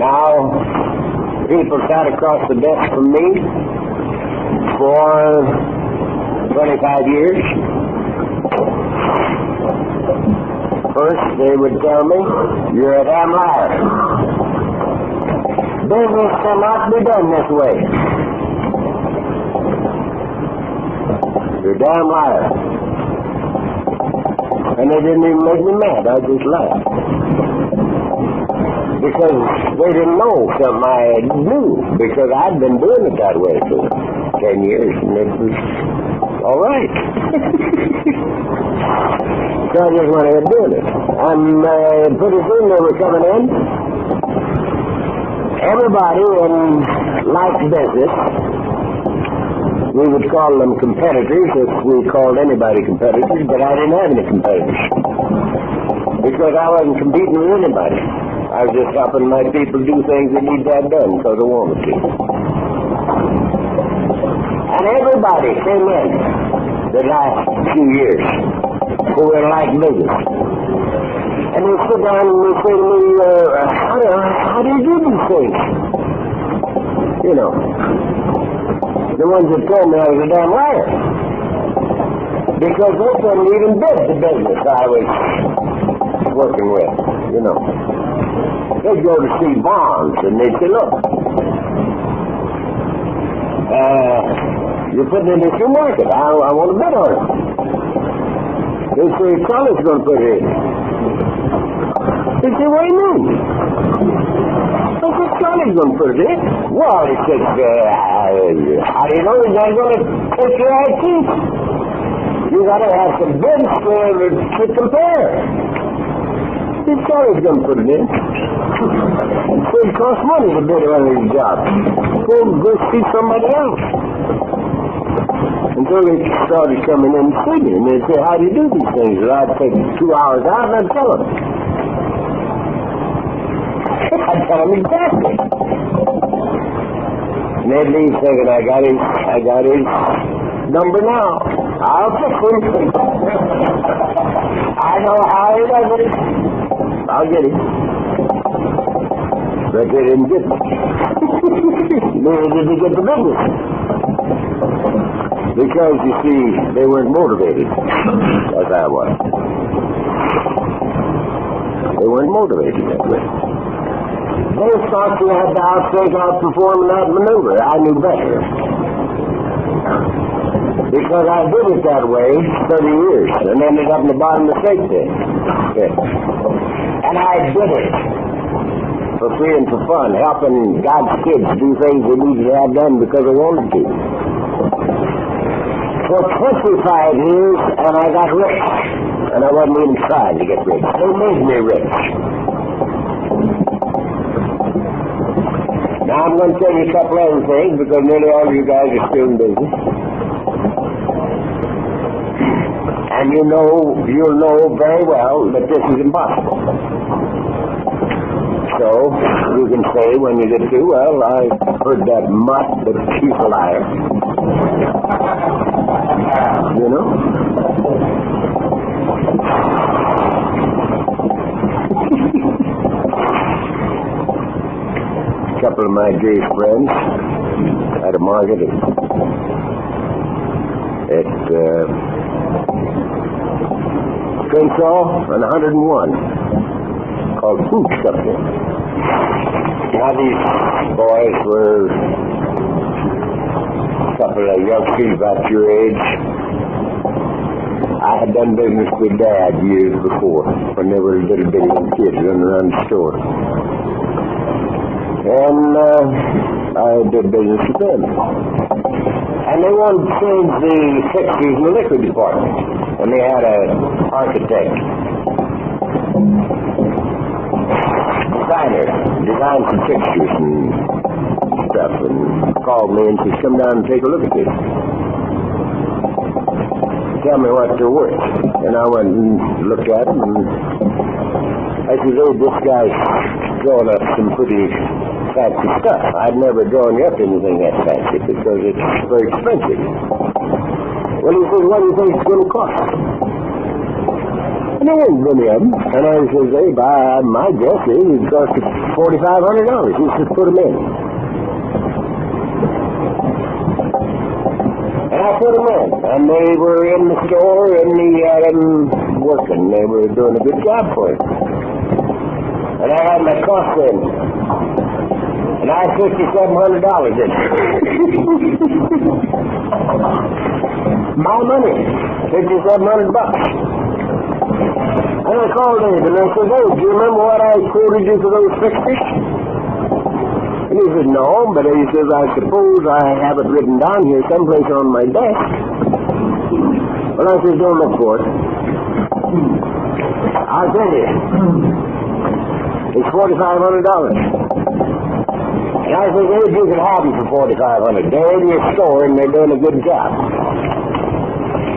Now, people sat across the desk from me for 25 years. First, they would tell me, "You're a damn liar. Business cannot be done this way. You're a damn liar." And they didn't even make me mad. I just laughed. Because they didn't know something I knew, because I'd been doing it that way for 10 years, and it was all right. So I just went ahead doing it. And pretty soon they were coming in. Everybody in like business, we would call them competitors if we called anybody competitors, but I didn't have any competitors. Because I wasn't competing with anybody. I was just helping my people do things they need to have done because I wanted to. And everybody came in the last few years who were like business. And they sit down and they say to me, how do you do these things? You know, the ones that told me I was a damn liar. Because they couldn't even bid the business I was working with, you know. They'd go to see bonds, and they'd say, "Look, you're putting it in your market. I want to bid on it." They say, "Charlie's going to put it in." They say, "What do you mean?" I said, "Charlie's going to put it in." Well, he said, "How do you know he's not going to take your IT? You got to have some bids to compare." He said, "Charlie's going to put it in." So it costs money to bid on these jobs. Go see somebody else. Until they started coming in and see me, and they'd say, "How do you do these things?" And I'd take 2 hours out and I'd tell them. I'd tell them exactly. And they'd leave thinking, I got his number now. I'll fix him. I know how he does it. I'll get him. But they didn't get me. Neither did they get the business. Because, you see, they weren't motivated, as I was. They weren't motivated that way. They thought you had to outperform and outmaneuver. I knew better. Because I did it that way 30 years and ended up in the bottom of the state then. Okay. And I did it for free and for fun, helping God's kids do things they needed to have done because they wanted to. For 25 years, and I got rich. And I wasn't even trying to get rich. They made me rich. Now I'm going to tell you a couple other things because nearly all of you guys are still in business. And you'll know very well that this is impossible. So you can say when you get through, "Well, I heard that mutt, but she's a liar." You know? A couple of my Jewish friends at a market at Crenshaw and 101 called Food Something. Now these boys were a couple of youngsters about your age. I had done business with Dad years before when they were little bitty kids running around the store. And I did business with them. And they wanted to change the fixtures in the liquor department. And they had an architect, designed some fixtures and stuff, and called me and said, "Come down and take a look at this. Tell me what they're worth." And I went and looked at them, and I said, "Oh, this guy's drawing up some pretty fancy stuff. I'd never drawn up anything that fancy because it's very expensive." Well, he says, "What do you think it's going to cost?" And there wasn't many of them. And I says, "Hey, my guess is it cost $4,500. He says, put them in. And I put them in. And they were in the store, and he had them working. They were doing a good job for him. And I had my cost in. And I had $5,700 in. My money, $5,700. And I called Dave and I said, hey, do you remember what I quoted you for those fixtures? And he said, no, but he says, I suppose I have it written down here someplace on my desk. Well, I said, don't look for it. I'll tell you. It's $4,500. And I said, hey, you could have them for $4,500. They're in your store and they're doing a good job.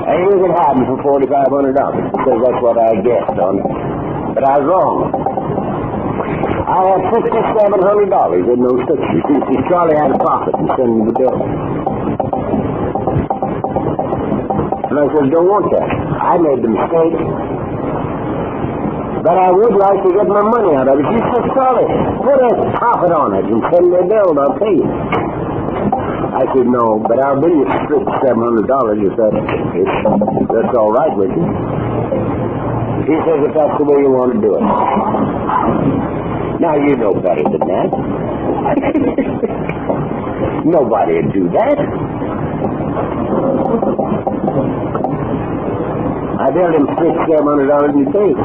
And you can have them for $4,500 because that's what I guessed on it. But I was wrong. I had $5,700 in those pictures. See, Charlie had a profit and sent me the bill. And I said, don't want that. I made the mistake. But I would like to get my money out of it. She said, Charlie, put a profit on it and send me a bill and I'll pay you. I said, no, but I'll bill you $700 if that's all right with you. He says if that's the way you want to do it. Now, you know better than that. Nobody would do that. I billed him $700 and he paid.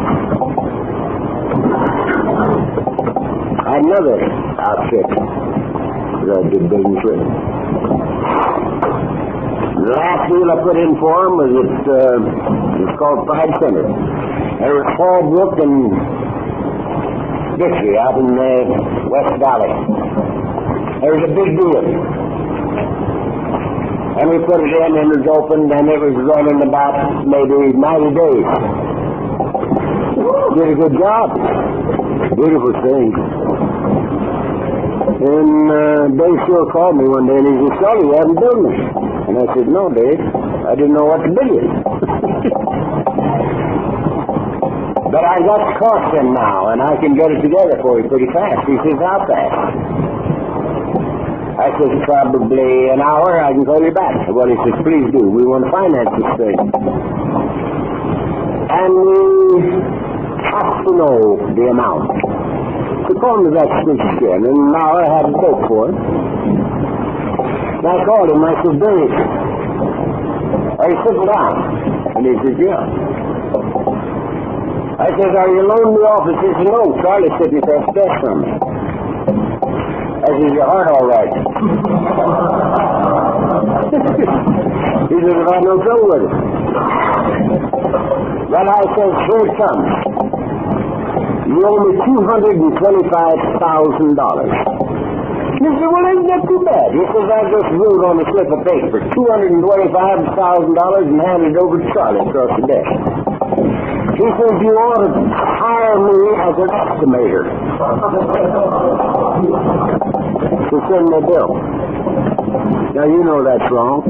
I had another outfit that I did business with. The last deal I put in for him was it's called Pride Center. There was Fallbrook and Dixie out in the West Valley. There was a big deal. And we put it in and it was opened and it was running about maybe 90 days. Did a good job. Beautiful thing. And Dave Shore called me one day and he said, Charlie, you haven't done this. And I said, no, Dave, I didn't know what to bill you. But I got the cost in now, and I can get it together for you pretty fast. He says, how fast? I said, probably an hour, I can call you back. Well, he says, please do. We want to finance this thing. And we have to know the amount. So call me back again, and now I have a quote for it. And I called him, I said, Dave, are you sitting down? And he says, yeah. I said, are you alone in the office? He said, no, Charlie's sitting across the desk from me. I said, is your heart all right? He said, if I have no trouble with it. Well, I said, here it comes. You owe me $225,000. He said, well, isn't that too bad? He says, I just wrote on a slip of paper $225,000 and handed it over to Charlie across the desk. He says, you ought to hire me as an estimator. To send me a bill. Now, you know that's wrong.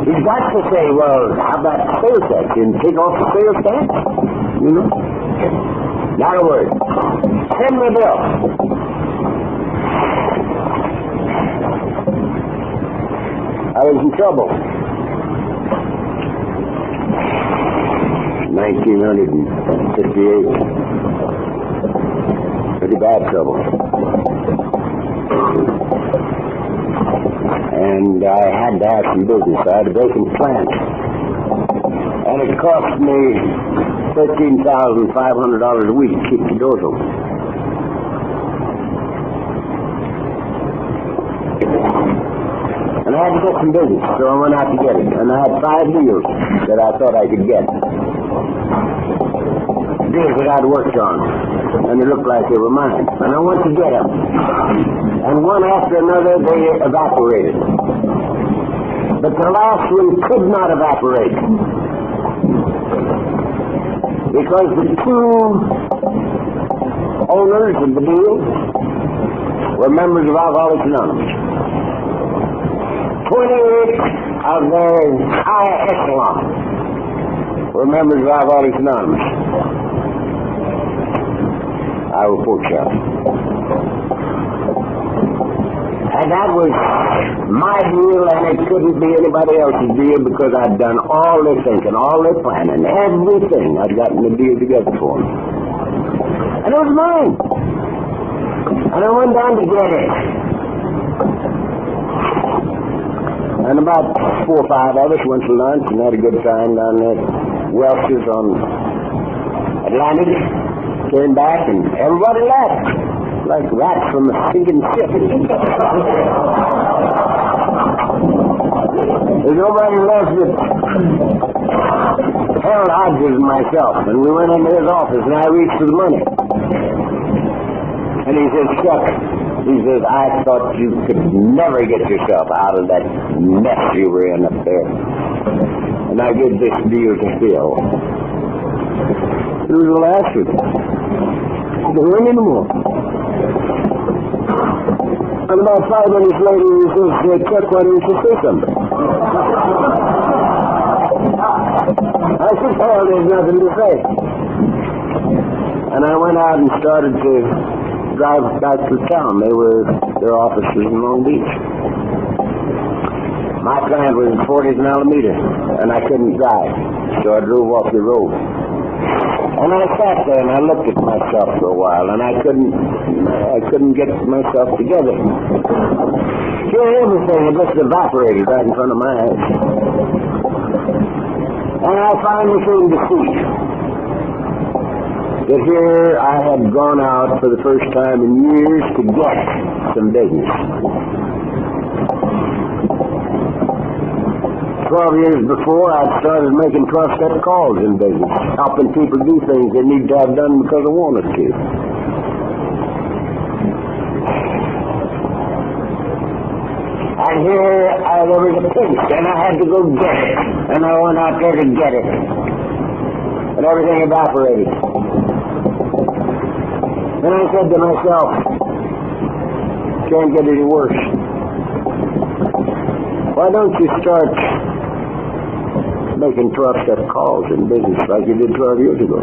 He's got to say, well, how about sales tax? And take off the sales tax? You know? Not a word. Send me a bill. I was in trouble. 1958. Pretty bad trouble. And I had to have some business. I had a vacant plant. And it cost me $13,500 a week to keep the doors open. And I had to get some business, so I went out to get it. And I had 5 deals that I thought I could get. Deals that I'd worked on. And they looked like they were mine. And I went to get them. And one after another, they evaporated. But the last one could not evaporate. Because the 2 owners of the deal were members of Alcoholics Anonymous. 28 of their high echelon We're members of Alcoholics Anonymous. Iowa Pork Shop. And that was my deal, and it couldn't be anybody else's deal because I'd done all their thinking, all their planning, everything. I'd gotten the deal together for them. And it was mine. And I went down to get it. And about 4 or 5 of us went to lunch and had a good time down there at Welch's on Atlantic. Came back and everybody laughed like rats from a sinking ship. There's nobody left but Harold Hodges and myself. And we went into his office and I reached for the money. And he says, Chuck, he says, I thought you could never get yourself out of that mess you were in up there. And I give this deal to Phil. It was the last of it. There weren't any more. And about 5 minutes later, he says, Chuck, why don't you say something? I said, well, there's nothing to say. And I went out and started to drive back to town. Their offices in Long Beach. My plant was in 40s in Alameda, and I couldn't drive, so I drove off the road. And I sat there and I looked at myself for a while, and I couldn't get myself together. Here, everything had just evaporated right in front of my eyes. And I finally came to see that here I had gone out for the first time in years to get some business. 12 years before, I'd started making 12-step calls in business, helping people do things they need to have done because they wanted to. And here there was a pinch, and I had to go get it. And I went out there to get it. And everything evaporated. And I said to myself, can't get any worse. Why don't you start making 12-step calls in business like you did 12 years ago?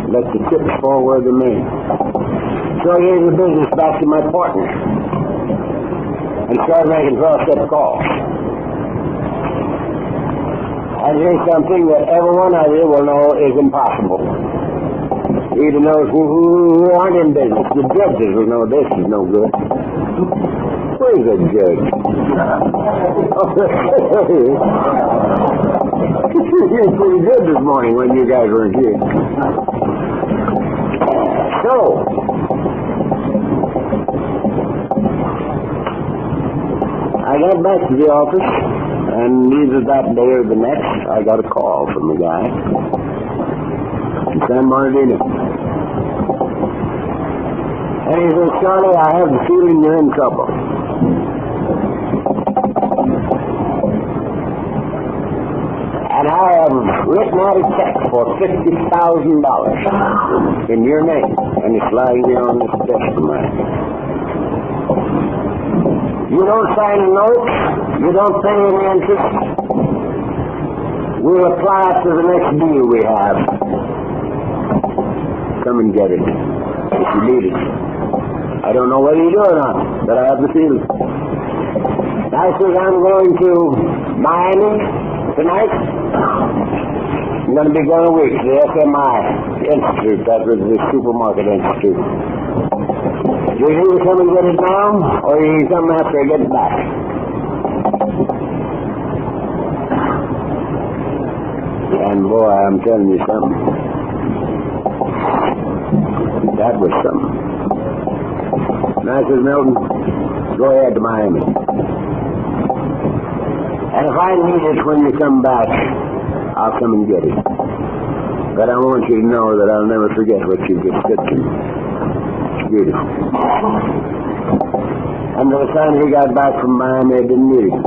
Let the chips fall where they may. So I gave the business back to my partner and started making 12-step calls. And here's something that everyone of you will know is impossible. Even those who aren't in business, the judges will know this is no good. Where's the judge? You were pretty good this morning when you guys weren't here. So, I got back to the office, and either that day or the next, I got a call from the guy in San Bernardino. And he says, Charlie, I have the feeling you're in trouble. And I have written out a check for $50,000 in your name, and it's lying here on this desk of mine. You don't sign a note, you don't pay any interest. We'll apply it to the next deal we have. Come and get it, if you need it. I don't know whether you do or not, but I have the feeling. I said I'm going to Miami tonight. I'm going to be going a week to the SMI Institute. That was the Supermarket Institute. You either come and get it now, or you come after I get it back. And boy, I'm telling you something. That was something. And I said, Milton, go ahead to Miami. And if I need it when you come back, I'll come and get it. But I want you to know that I'll never forget what you just said to me. It's beautiful. And by the time he got back from Miami, I didn't need it.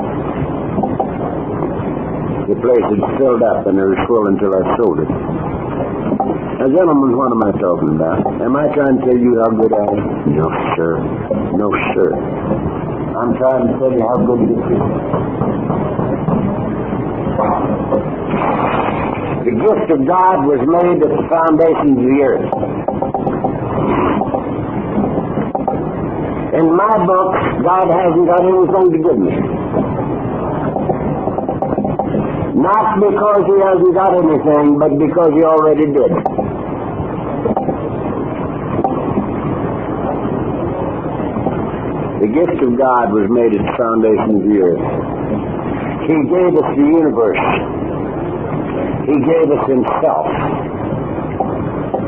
The place had filled up and it was full until I sold it. Now, gentlemen, what am I talking about? Am I trying to tell you how good I am? No, sir. No, sir. I'm trying to tell you how good this is. The gift of God was made at the foundations of the earth. In my book, God hasn't got anything to give me. Not because he hasn't got anything, but because he already did. The gift of God was made at the foundation of the earth. He gave us the universe. He gave us himself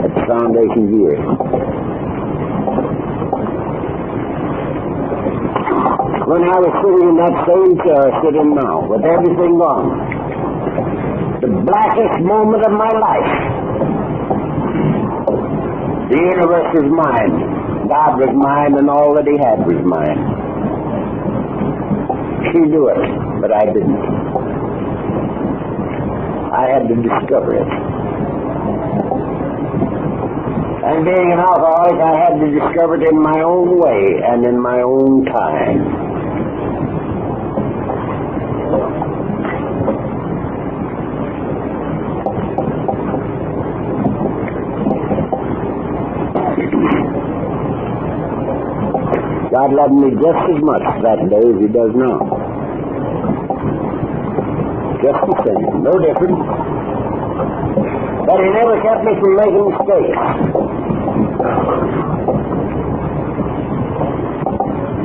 at the foundation of the earth. When I was sitting in that same chair I sit in now, with everything gone, the blackest moment of my life, the universe was mine. God was mine, and all that he had was mine. She knew it, but I didn't. I had to discover it. And being an alcoholic, I had to discover it in my own way and in my own time. God loved me just as much that day as he does now. Just the same, no different. But he never kept me from making mistakes.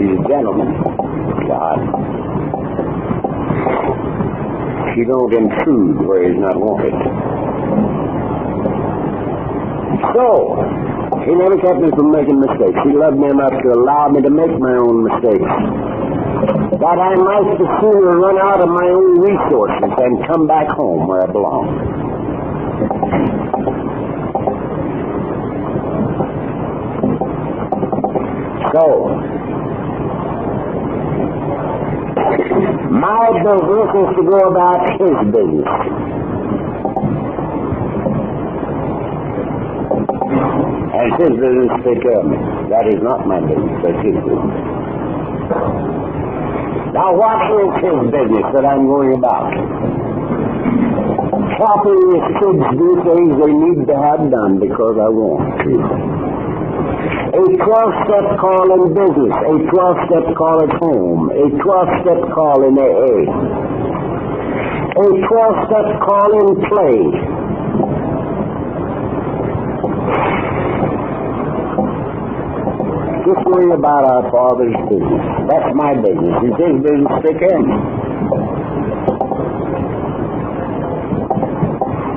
He's a gentleman, God. He don't intrude where he's not wanted. So, he never kept me from making mistakes. He loved me enough to allow me to make my own mistakes, that I might the sooner run out of my own resources and come back home where I belong. So, my business is to go about his business. And his business to take care of me. That is not my business, that's his business. Now what is his business that I'm going about? Helping his kids do things they need to have done because I want to. A 12-step call in business, a 12-step call at home, a 12-step call in AA, a 12-step call in play. Just worry about our Father's business. That's my business. It's his business to take care of me.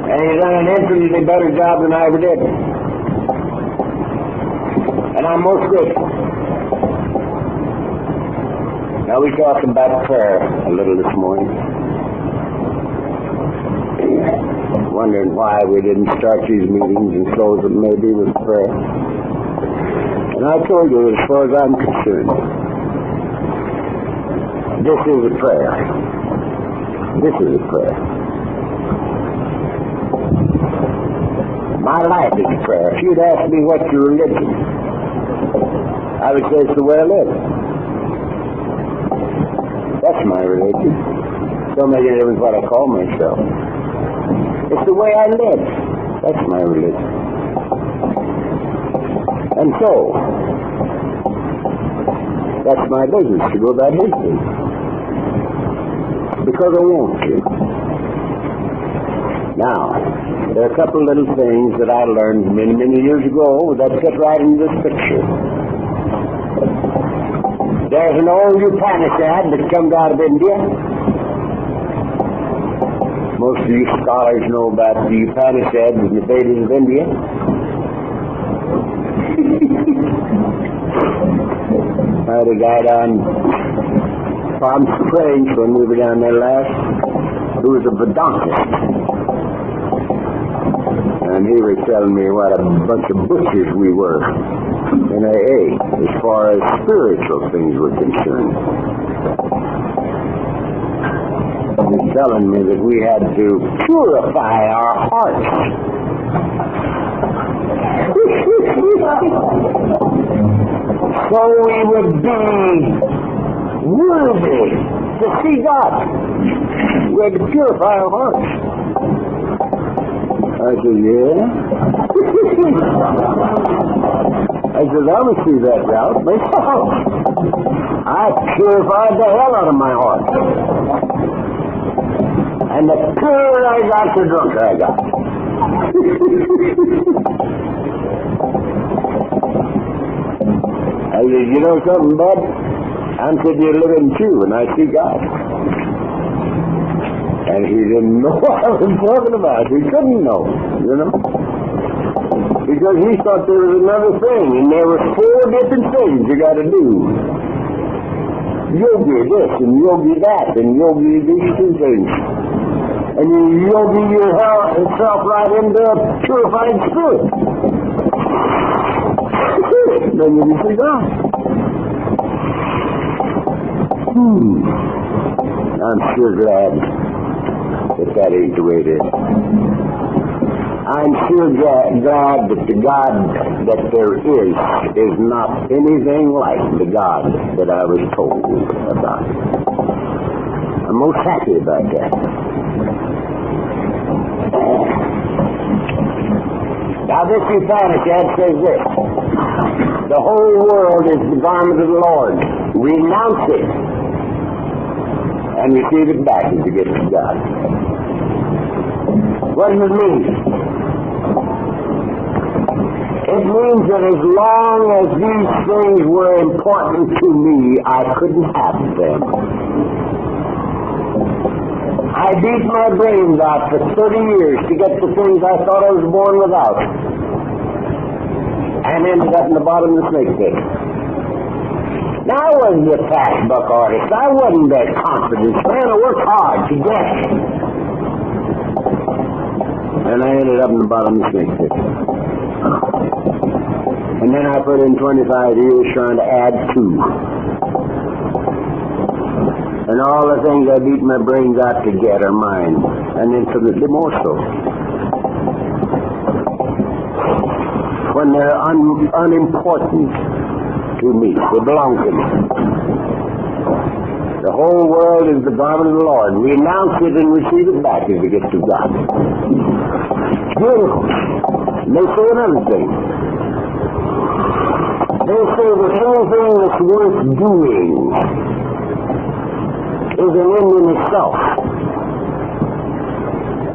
And he's done an infinitely better job than I ever did. And I'm most grateful. Now we talked about prayer a little this morning. Wondering why we didn't start these meetings and close them maybe with prayer. And I told you, as far as I'm concerned, this is a prayer. This is a prayer. My life is a prayer. If you'd ask me what's your religion, I would say it's the way I live. That's my religion. Don't make any difference what I call myself. It's the way I live. That's my religion. And so, that's my business, to go about his business. Because I want to. Now, there are a couple of little things that I learned many, many years ago that fit right into this picture. There's an old Upanishad that comes out of India. Most of you scholars know about the Upanishads and the Vedas of India. I had a guy down Palm Springs when we were down there last who was a Vedantist. And he was telling me what a bunch of butchers we were in AA as far as spiritual things were concerned. He was telling me that we had to purify our hearts. So we would be worthy to see God. We had to purify our hearts. I said, yeah. I said, I will see that route myself. I purified the hell out of my heart. And the purer I got, the drunker I got. I said, you know something, bud? I'm sitting here living too, and I see God. And he didn't know what I was talking about. He couldn't know, you know. Because he thought there was another thing, and there were 4 different things you got to do. Yogi this, and yogi that, and yogi these 2 things. And you yogi yourself right into a purified spirit. Then you can see God. I'm sure glad that ain't the way it is. I'm sure glad that the God that there is not anything like the God that I was told about. I'm most happy about that. Now this Ephesians says this: the whole world is the garment of the Lord. Renounce it and receive it back as the gift of God. What does it mean? It means that as long as these things were important to me, I couldn't have them. I beat my brains out for 30 years to get the things I thought I was born without, and ended up in the bottom of the snake pit. Now, I wasn't a fast buck artist. I wasn't that confident man. I worked hard to get it. And I ended up in the bottom of the snake pit. And then I put in 25 years trying to add 2. And all the things I beat my brains out to get are mine, and infinitely more so. When they're unimportant to me, they belong to me. The whole world is the garment of the Lord. Renounce it and receive it back as the gift of God. It's beautiful. And they say another thing. They say that anything that's worth doing is an end in itself.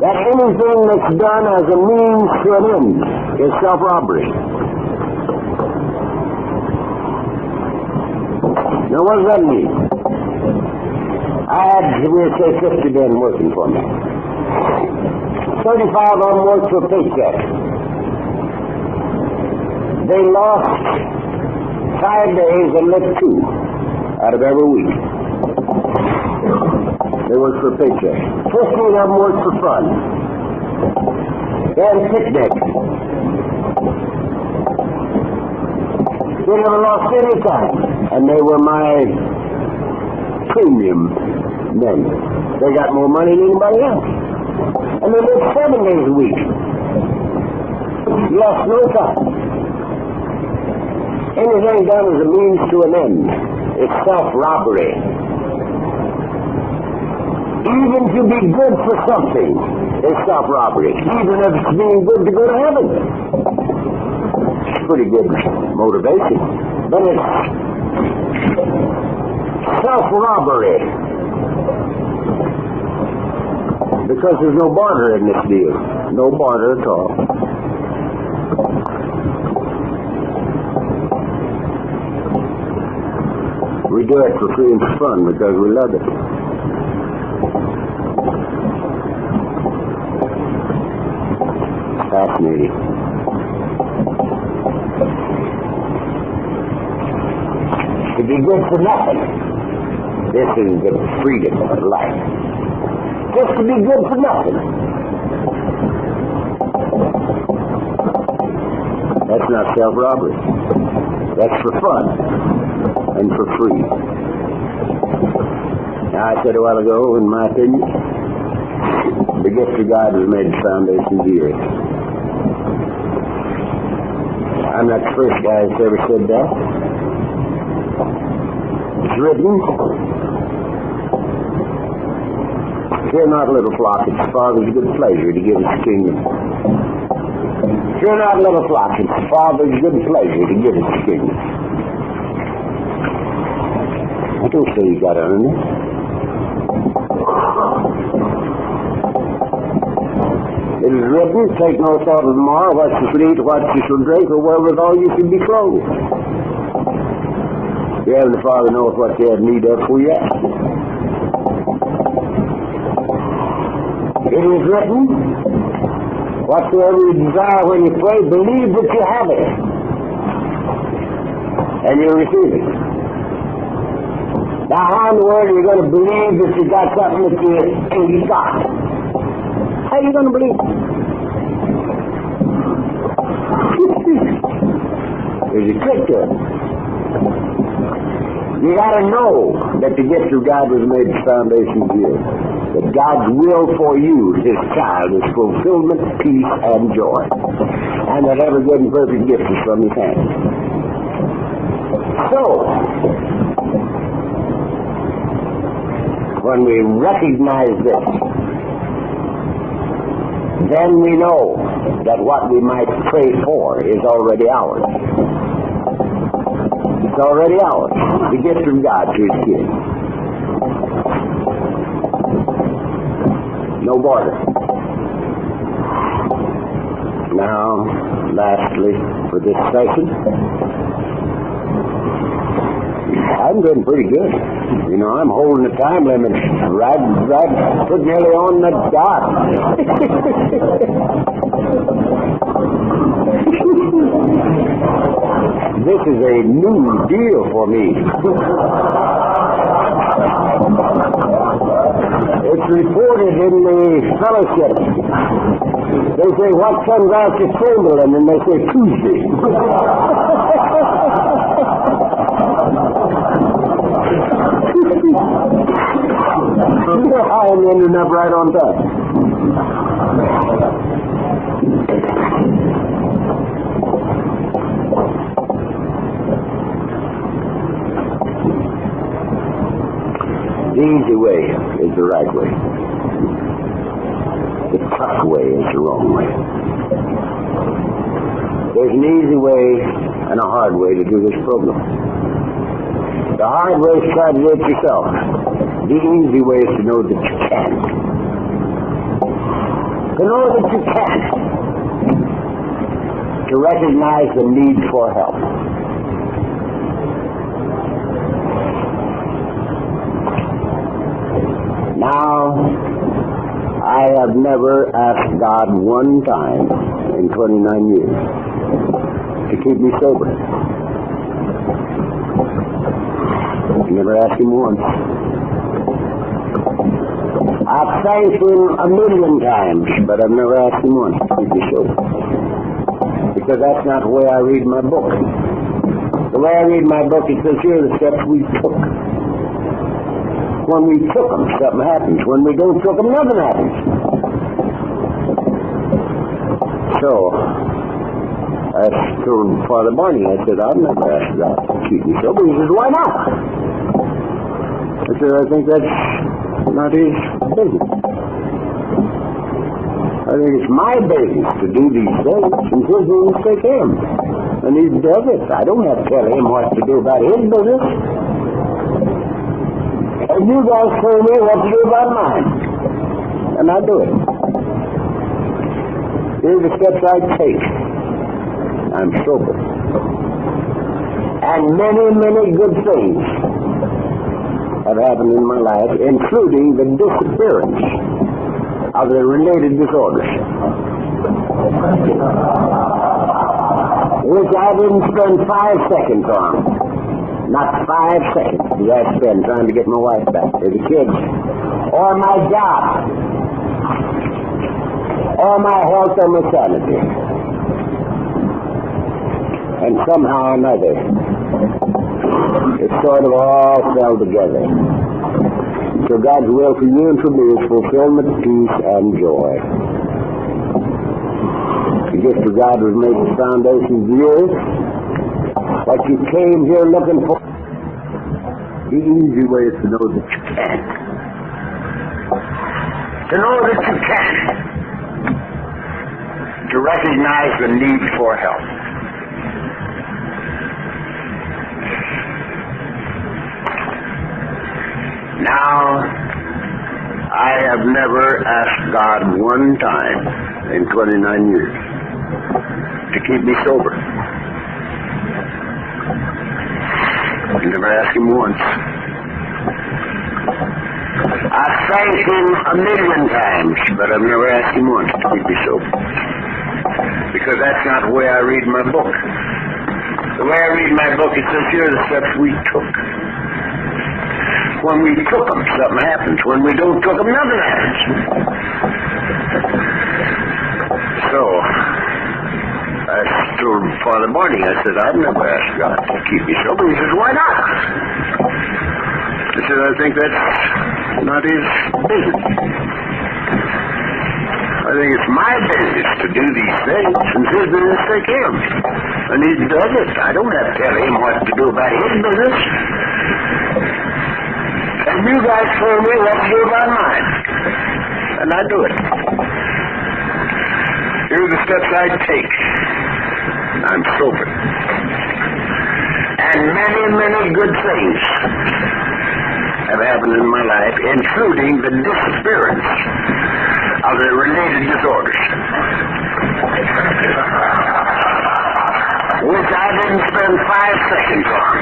That anything that's done as a means to an end is self-robbery. Now what does that mean? I had, we'll say, 50 men working for me. 35 of them worked for paycheck. They lost 5 days and lived 2 out of every week. They worked for paycheck. 15 of them worked for fun. They had a picnic. They never lost any time. And they were my premium men. They got more money than anybody else. And they lived 7 days a week. Lost no time. Anything done as a means to an end is self-robbery. Even to be good for something is self-robbery. Even if it's being good to go to heaven. It's pretty good motivation. But it's self-robbery. Because there's no barter in this deal. No barter at all. We do it for free and for fun because we love it. Fascinating. To be good for nothing. This is the freedom of life. Just to be good for nothing. That's not self-robbery. That's for fun and for free. Now, I said a while ago, in my opinion, the gift of God was made the foundation of the earth. I'm not the first guy that's ever said that. It's written. Fear not, little flock, it's the Father's good pleasure to give us kingdom. Fear not, little flock, it's the Father's good pleasure to give us kingdom. I don't say you got to earn it. It is written, take no thought of tomorrow, what you shall eat, what you shall drink, or wherewithal you should be clothed. Your Heavenly Father knows what you have need of for you. It is written, whatsoever you desire when you pray, believe that you have it, and you'll receive it. Now, how in the world are you going to believe that you got something that you ain't got? How are you going to believe? There's a trick to it. You got to know that the gift of God was made the foundation of you. That God's will for you, His child, is fulfillment, peace, and joy. And that every good and perfect gift is from His hand. So, when we recognize this, then we know that what we might pray for is already ours. It's already ours. The gift from God to His kids. No border. Now, lastly, for this session, I'm doing pretty good. You know, I'm holding the time limit right put nearly on the dot. This is a new deal for me. It's reported in the fellowship. They say, what comes out to Chamberlain? And they say, Tuesday. I am ending up right on time. The easy way is the right way. The tough way is the wrong way. There's an easy way and a hard way to do this program. The hard way is to try to do it yourself. The easy way is to know that you can. To know that you can. To recognize the need for help. Now, I have never asked God one time in 29 years to keep me sober. I never asked Him once. I've thanked Him a million times, but I've never asked Him once to keep me sober. Because that's not the way I read my book. The way I read my book, it says here are the steps we took. When we took them, something happens. When we don't took them, nothing happens. So, I told Father Barney, I said, I've never asked God to keep me sober. He says, why not? I said, I think that's not His business. I think it's my business to do these things, and His business take Him. And He does it. I don't have to tell Him what to do about His business. And you guys tell me what to do about mine. And I do it. Here's the steps I take. I'm sober. And many, many good things have happened in my life, including the disappearance of the related disorders. Which I didn't spend 5 seconds on. Not 5 seconds did I spend trying to get my wife back, or the kids, or my job, or my health or my sanity. And somehow or another, it sort of all fell together. So God's will for you and for me is fulfillment, peace, and joy. The gift of God was made the foundation of the earth. What you came here looking for, the easy way is to know that you can. to know that you can, to recognize the need for help. Now, I have never asked God one time in 29 years to keep me sober. I never asked him once. I thanked him a million times, but I've never asked him once to keep me sober. Because that's not the way I read my book. The way I read my book, it says here are the steps we took. When we took them, something happens. When we don't took them, nothing happens. So, I told Father Barney, I said, I've never asked God to keep me sober. He says, why not? I said, I think that's not his business. I think it's my business to do these things, and his business to take him. And he does it. I don't have to tell him what to do about his business. And you guys told me what to do about mine. And I do it. Here are the steps I take. I'm sober. And many, many good things have happened in my life, including the disappearance of the related disorders, which I didn't spend 5 seconds on.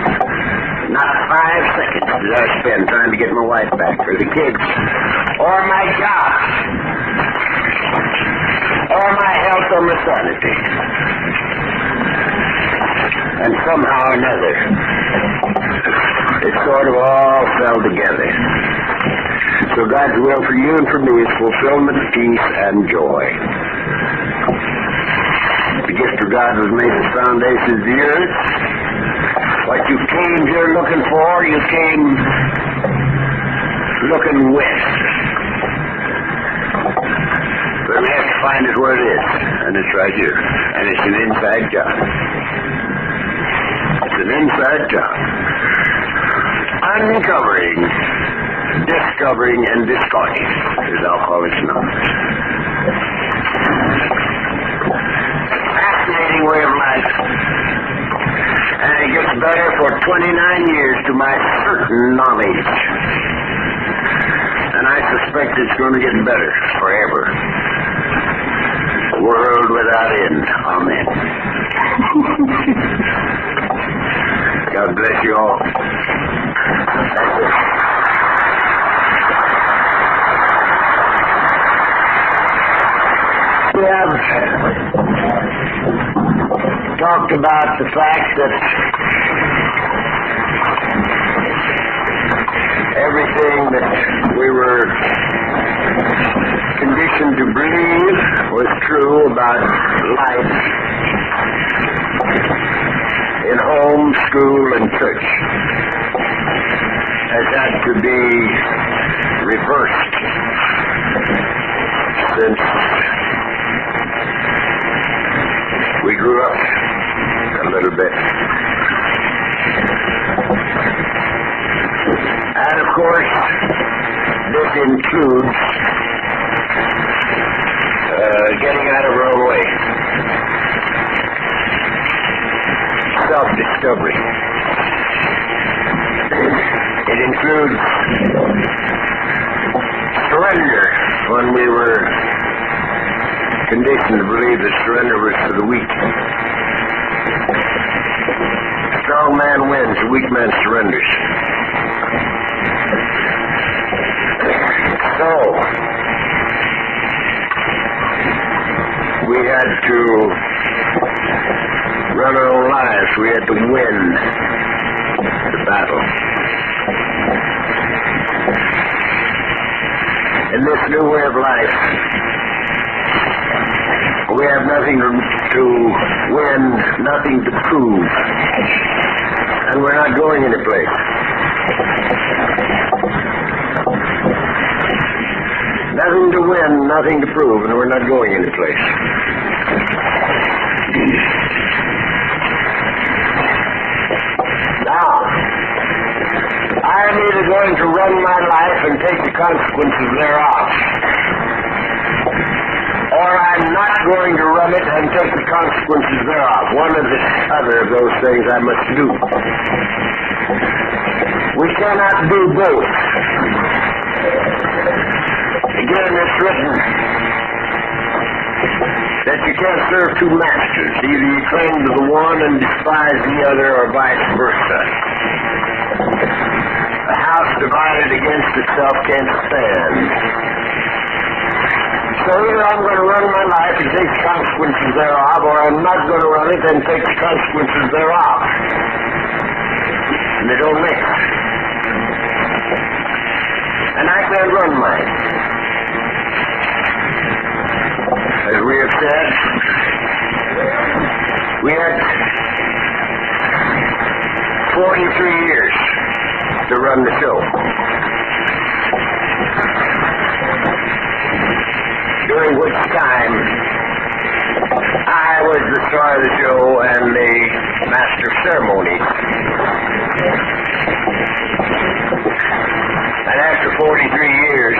Not 5 seconds did I spend trying to get my wife back, or the kids, or my job, or my health, or my sanity. And somehow or another, it sort of all fell together. So God's will for you and for me is fulfillment, peace, and joy. The gift of God was made the foundations of the earth. What you came here looking for, you came looking west. But we have to find it where it is, and it's right here. And it's an inside job. It's an inside job. Uncovering, discovering, and discarding, as Alcoholics Anonymous. Fascinating way of life. And it gets better for 29 years to my certain knowledge. And I suspect it's going to get better forever. World without end. Amen. God bless you all. We have talked about the fact that everything that we were conditioned to believe was true about life in home, school, and church has had to be reversed since we grew up a little bit. And of course, this includes getting out of our own way. Self-discovery. It includes surrender, when we were conditioned to believe that surrender was for the weak. A strong man wins, a weak man surrenders. So, we had to run our own lives. We had to win the battle. In this new way of life, we have nothing to win, nothing to prove, and we're not going any place. Nothing to win, nothing to prove, and we're not going any place. Now, I am either going to run my life and take the consequences thereof, going to run it and take the consequences thereof. One or the other of those things I must do. We cannot do both. Again, it's written that you can't serve two masters. Either you cling to the one and despise the other, or vice versa. A house divided against itself can't stand. So either I'm going to run my life and take the consequences thereof, or I'm not going to run it and take the consequences thereof. And they don't mix. And I can't run mine. As we have said, we had 43 years to run the show. During which time I was the star of the show and the master of ceremonies. And after 43 years,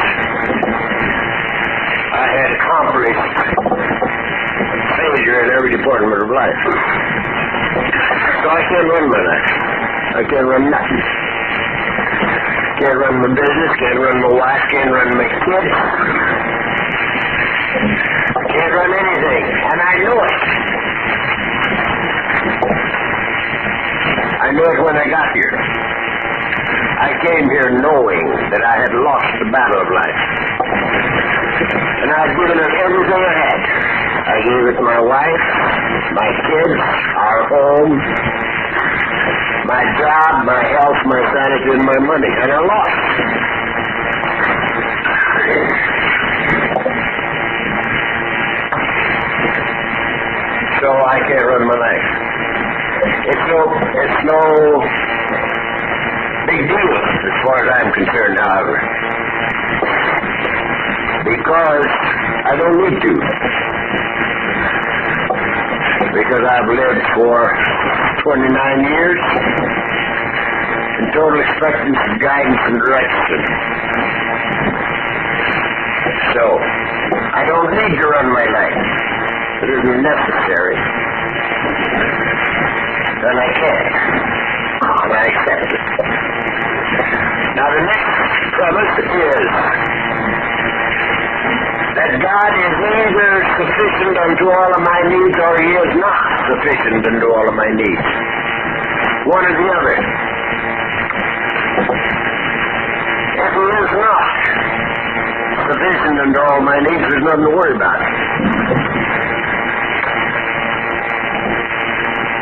I had accomplished failure in every department of life. So I can't run my life. I can't run nothing. Can't run my business, can't run my wife, can't run my kids. Can't run anything, and I know it. I knew it when I got here. I came here knowing that I had lost the battle of life. And I'd given it everything I had. I gave it my wife, my kids, our home, my job, my health, my sanity, and my money. And I lost. So I can't run my life. It's no big deal as far as I'm concerned, however. Because I don't need to. Because I've lived for 29 years in total expectance of guidance and direction. So, I don't need to run my life. It isn't necessary. And I can't. And I accept it. Now the next premise is that God is either sufficient unto all of my needs, or He is not sufficient unto all of my needs. One or the other. If He is not sufficient unto all my needs, there's nothing to worry about.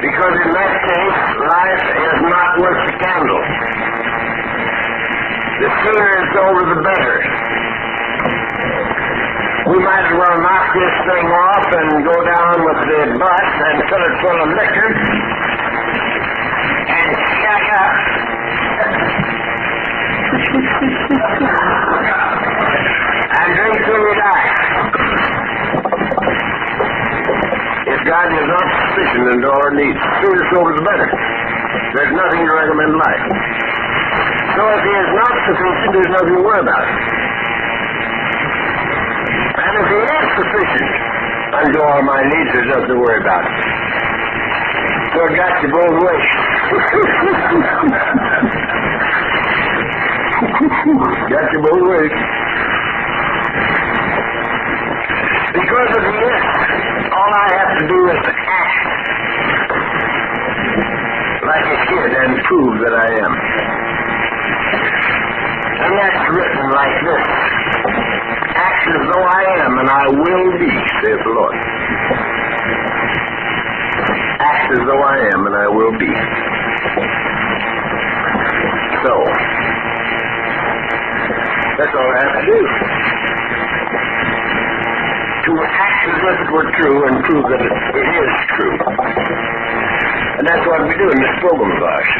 Because in that case, life is not worth the candle. The sooner it's over, the better. We might as well knock this thing off and go down with the bus and fill it full of liquor and shut up. And drink till we die. If God is not sufficient in all our needs, the sooner it's over, the better. There's nothing to recommend life. So if He is not sufficient, there's nothing to worry about. And if He is sufficient unto all my needs, there's nothing to worry about. So it got you both ways. Got you both ways. Because of the is, all I have to do is to act like a kid and prove that I am. And that's written like this. Act as though I am, and I will be, saith the Lord. Act as though I am, and I will be. So, that's all I have to do. To act as if it were true and prove that it is true. And that's what we do in this program of ours.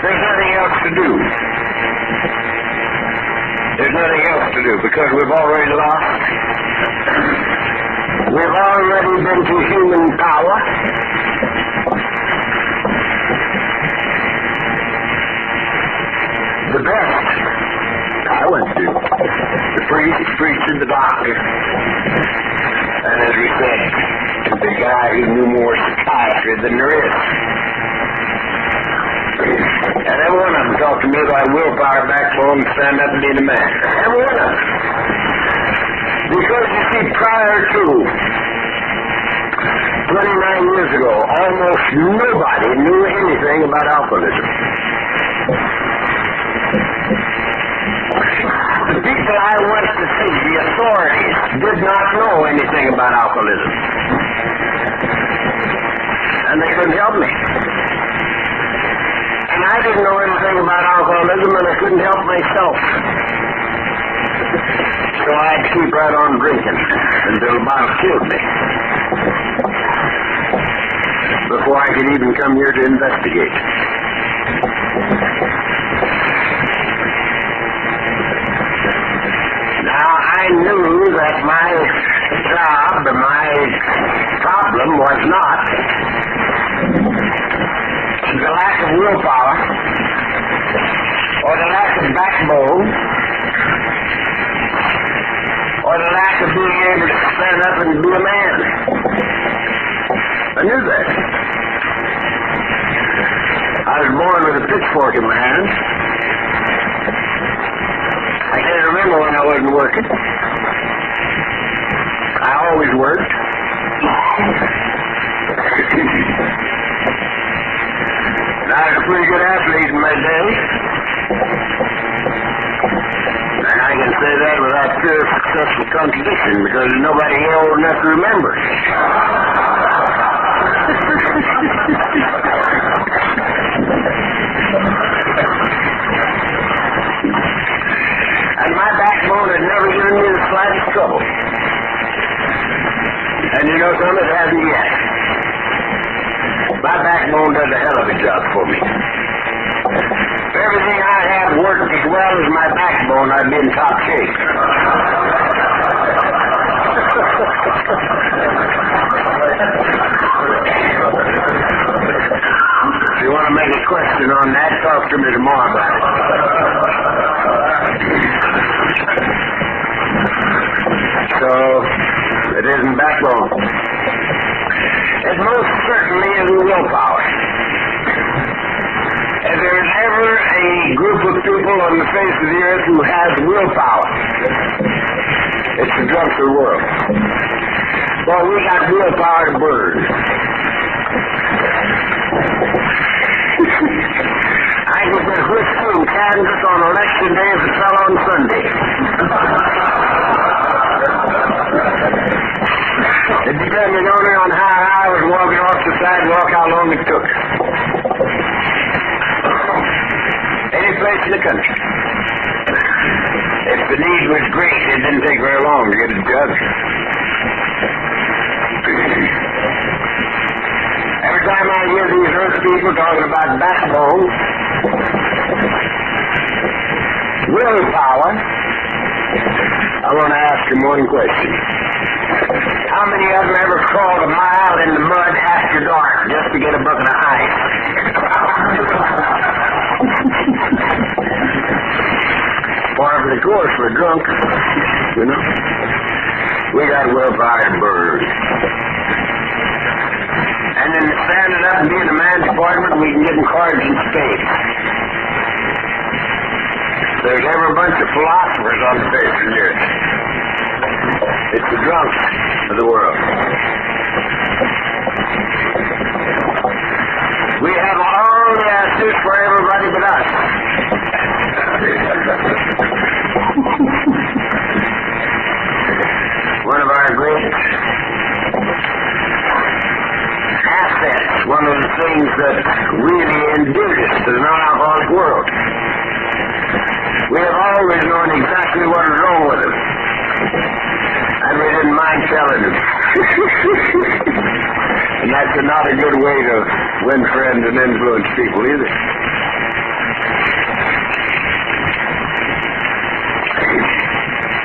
There's nothing else to do. There's nothing else to do because we've already lost. We've already been to human power. The best I went to, the priest, to the doctor. And as we said, the guy who knew more psychiatry than there is. And every one of them talked to me about willpower, backbone, and stand up and be the man. Every one of them. Because you see, prior to 29 years ago, almost nobody knew anything about alcoholism. The people I went to see, the authorities, did not know anything about alcoholism. And they couldn't help me. And I didn't know anything about alcoholism, and I couldn't help myself. So I'd keep right on drinking until the bottle killed me. Before I could even come here to investigate. Now, I knew that my job, my problem was not the lack of willpower or the lack of backbone or the lack of being able to stand up and be a man. I knew that. I was born with a pitchfork in my hand. I can't remember when I wasn't working. I always worked. I was a pretty good athlete in my day. And I can say that without fear of successful contradiction because there's nobody here old enough to remember. And my backbone had never given me the slightest trouble. And you know something? It hasn't yet. My backbone does a hell of a job for me. If everything I have worked as well as my backbone, I'd be in top shape. If you want to make a question on that, talk to me tomorrow about it. So, it isn't backbone. It most certainly isn't willpower. If there's ever a group of people on the face of the earth who has willpower, it's the drunks of the world. Well, we got willpower to burn. I can get whiskey and Kansas on election day if it fell on Sunday. It depended only on how I was walking off the sidewalk, how long it took. Any place in the country. If the need was great, it didn't take very long to get a jug. Every time I hear these earth people talking about backbone, willpower, I want to ask them one question. How many of them ever crawled a mile in the mud after dark just to get a bucket of ice? Part of the course for drunk, you know. We got willpower to burn. And then standing up and being a man department, we can give them cards and spades. There's every bunch of philosophers on the face of the earth. It's the drunks of the world. We have all the answers for everybody but us. One of our great assets, one of the things that really endeared us to the non-alcoholic world. We have always known exactly what is wrong with it. And we didn't mind telling them. And that's not a good way to win friends and influence people either.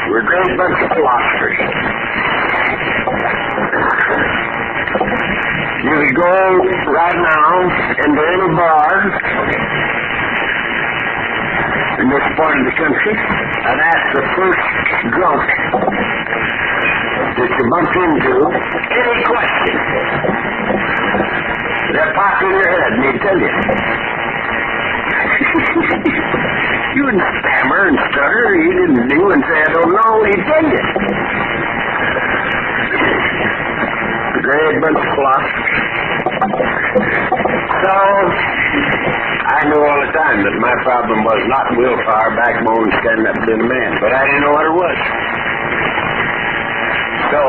We're a great bunch of philosophers. You could go right now into any bar in this part of the country and ask the first drunk that you bump into any question that pops in your head, and he'd tell you. You wouldn't stammer and stutter. He didn't do and say, I don't know. He'd tell you. A great bunch of philosophers. So, I knew all the time that my problem was not willpower, backbone, standing up to the man, but I didn't know what it was. So,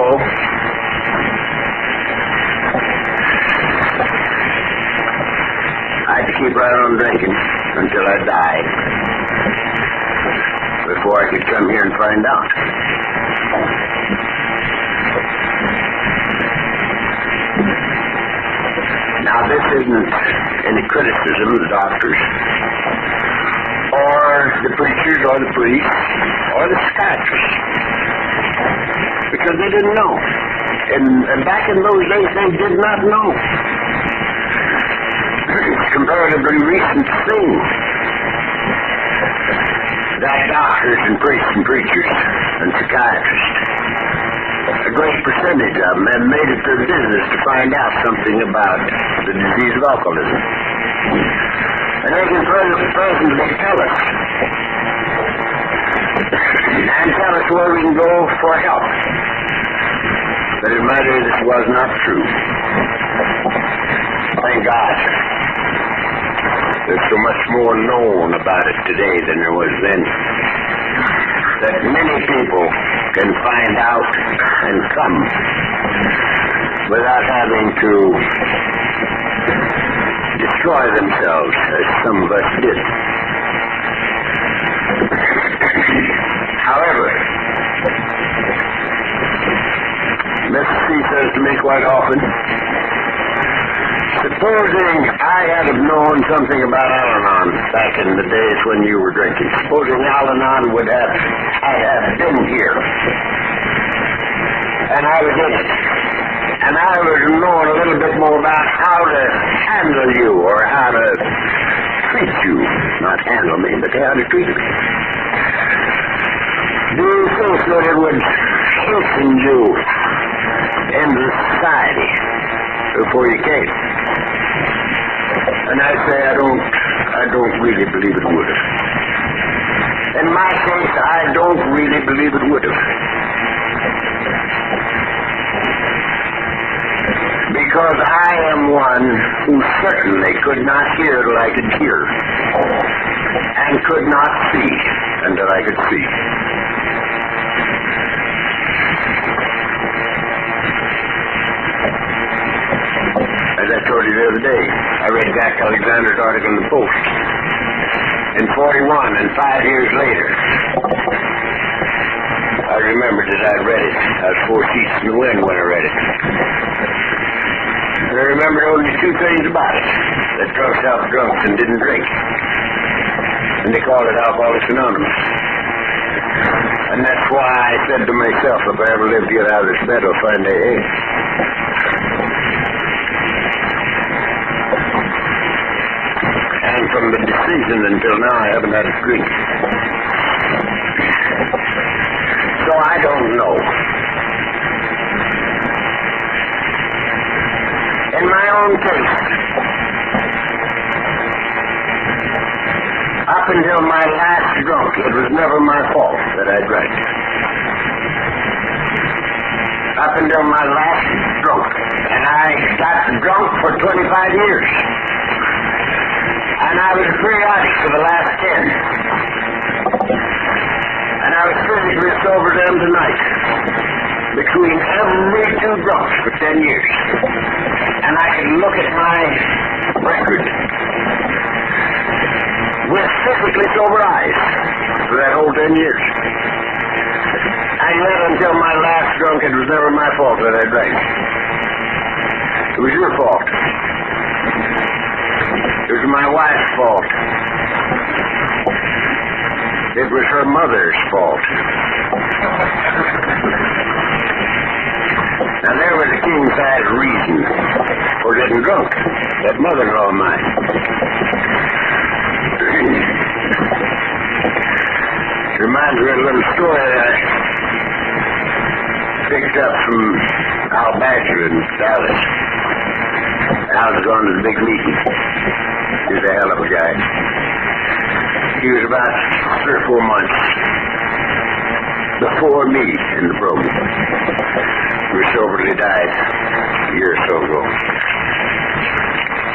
I had to keep right on drinking until I died before I could come here and find out. Now, this isn't any criticism of the doctors or the preachers or the priests or the psychiatrists, because they didn't know. And back in those days, they did not know. It's comparatively recent thing that doctors and priests and preachers and psychiatrists, a great percentage of them, have made it their business to find out something about the disease of alcoholism. And they can presently tell us and tell us where we can go for help. But in my day, this was not true. Thank God. There's so much more known about it today than there was then, that many people can find out and come without having to destroy themselves as some of us did. However, Mr. C says to me quite often, supposing I had have known something about Al-Anon back in the days when you were drinking, supposing Al-Anon would have been here, and I was in it, and I was knowing a little bit more about how to handle you, or how to treat you, not handle me, but how to treat me. Do you think that it would hasten you into society before you came? And I say I don't really believe it would have. In my case, I don't really believe it would have. Because I am one who certainly could not hear till I could hear, and could not see until I could see. As I told you the other day, I read Jack Alexander's article in the Post in 41, and 5 years later, I remembered that I'd read it. I was 4 seats in the wind when I read it. And I remembered only 2 things about it: that drunks help drunks and didn't drink. And they called it Alcoholics Anonymous. And that's why I said to myself, if I ever live to get out of this bed, I'll find AA. And from the decision until now, I haven't had a drink. So I don't know. In my own case, up until my last drunk, it was never my fault that I drank. Up until my last drunk. And I got drunk for 25 years. And I was periodic for the last 10. And I was physically sober then tonight. Between every 2 drunks for 10 years. And I can look at my record with physically sober eyes for that whole 10 years. And yet until my last drunk, it was never my fault that I drank. It was your fault. It was my wife's fault. It was her mother's fault. Now there was a king-size reason for getting drunk. That mother-in-law of mine. Reminds me of a little story that I picked up from Al Badger in Dallas. Al's gone to the big meeting. He's a hell of a guy. He was about 3 or 4 months before me in the program. He soberly died a year or so ago.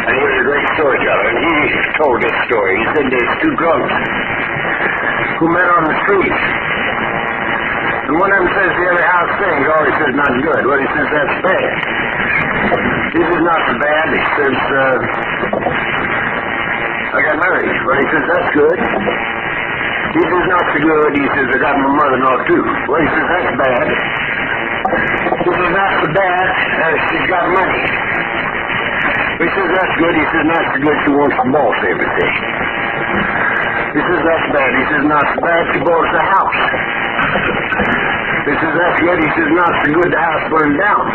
And he was a great storyteller, and he told this story. He said there's 2 drunks who met on the street. And one of them says the other, how's things? Oh, he says, not good. Well, he says, that's bad. He says, not so bad. He says, I got married. Well, he says, that's good. He says, not so good. He says, I got my mother-in-law, too. Well, he says, that's bad. He says, not so bad. She's got money. He says, that's good. He says, not so good. She wants to boss everything. He says, that's bad. He says, not so bad. She bought the house. He says, that's good. He says, not so good. The house burned down.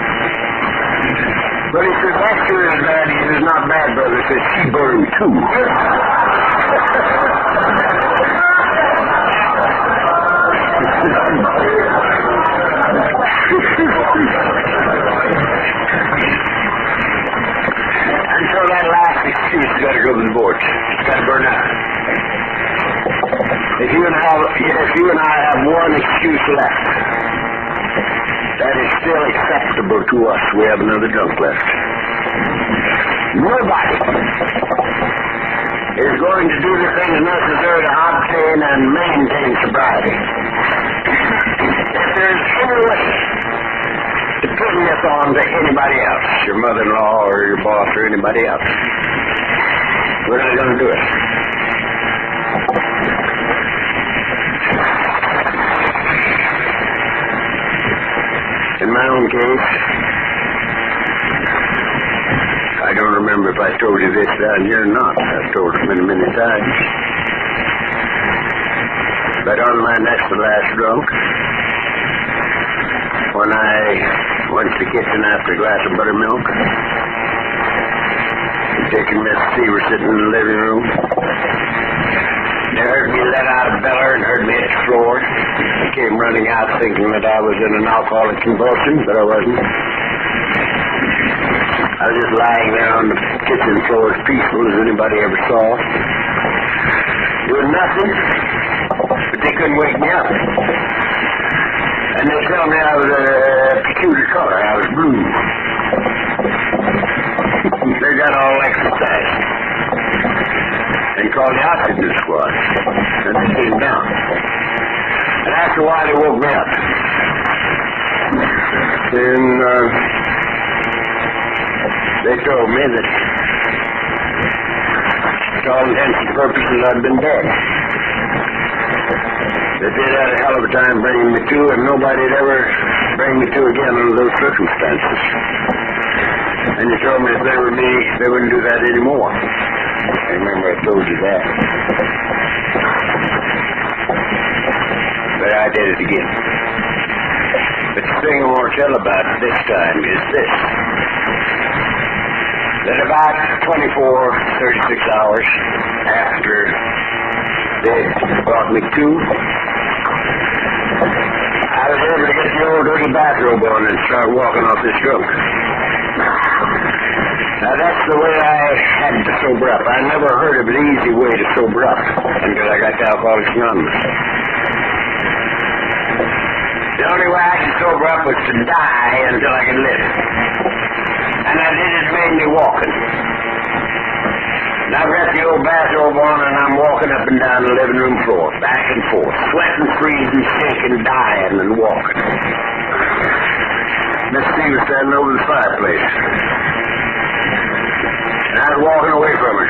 But he says, that's good and bad. He says, not bad, brother. He says, she burned too. And so that last excuse has got to go to the board. It's got to burn out. If you and I have one excuse left, that is still acceptable to us. We have another drunk left. Nobody is going to do the things necessary to obtain and maintain sobriety. If there's any way to put this on to anybody else, your mother-in-law or your boss or anybody else, we're not going to do it. In my own case, I don't remember if I told you this down here or not. I've told it many, many times. But on my next to last drunk, when I went to the kitchen after a glass of buttermilk, Dick and Miss C were sitting in the living room. They heard me let out a beller and heard me hit the floor. I came running out thinking that I was in an alcoholic convulsion, but I wasn't. I was just lying there on the kitchen floor as peaceful as anybody ever saw. Doing nothing, but they couldn't wake me up. And they tell me I was a peculiar color. I was blue. They got all exercise and called the oxygen squad, and they came down. And after a while, they woke me up. And they told me that, to all intents and purposes, I'd been dead. That they'd had a hell of a time bringing me to, and nobody'd ever bring me to again under those circumstances. And you told me if they were me, they wouldn't do that anymore. I remember I told you that. But I did it again. But the thing I want to tell about this time is this. That about 36 hours after they brought me to, I was able to get the old dirty bathrobe on and start walking off this drunk. Now that's the way I had to sober up. I never heard of an easy way to sober up until I got to Alcoholics Anonymous. The only way I could sober up was to die until I could live. And I did it mainly walking. And I've got the old bathrobe on and I'm walking up and down the living room floor, back and forth, sweating, freezing, shaking, dying, and walking. Miss C was standing over the fireplace. And I was walking away from her.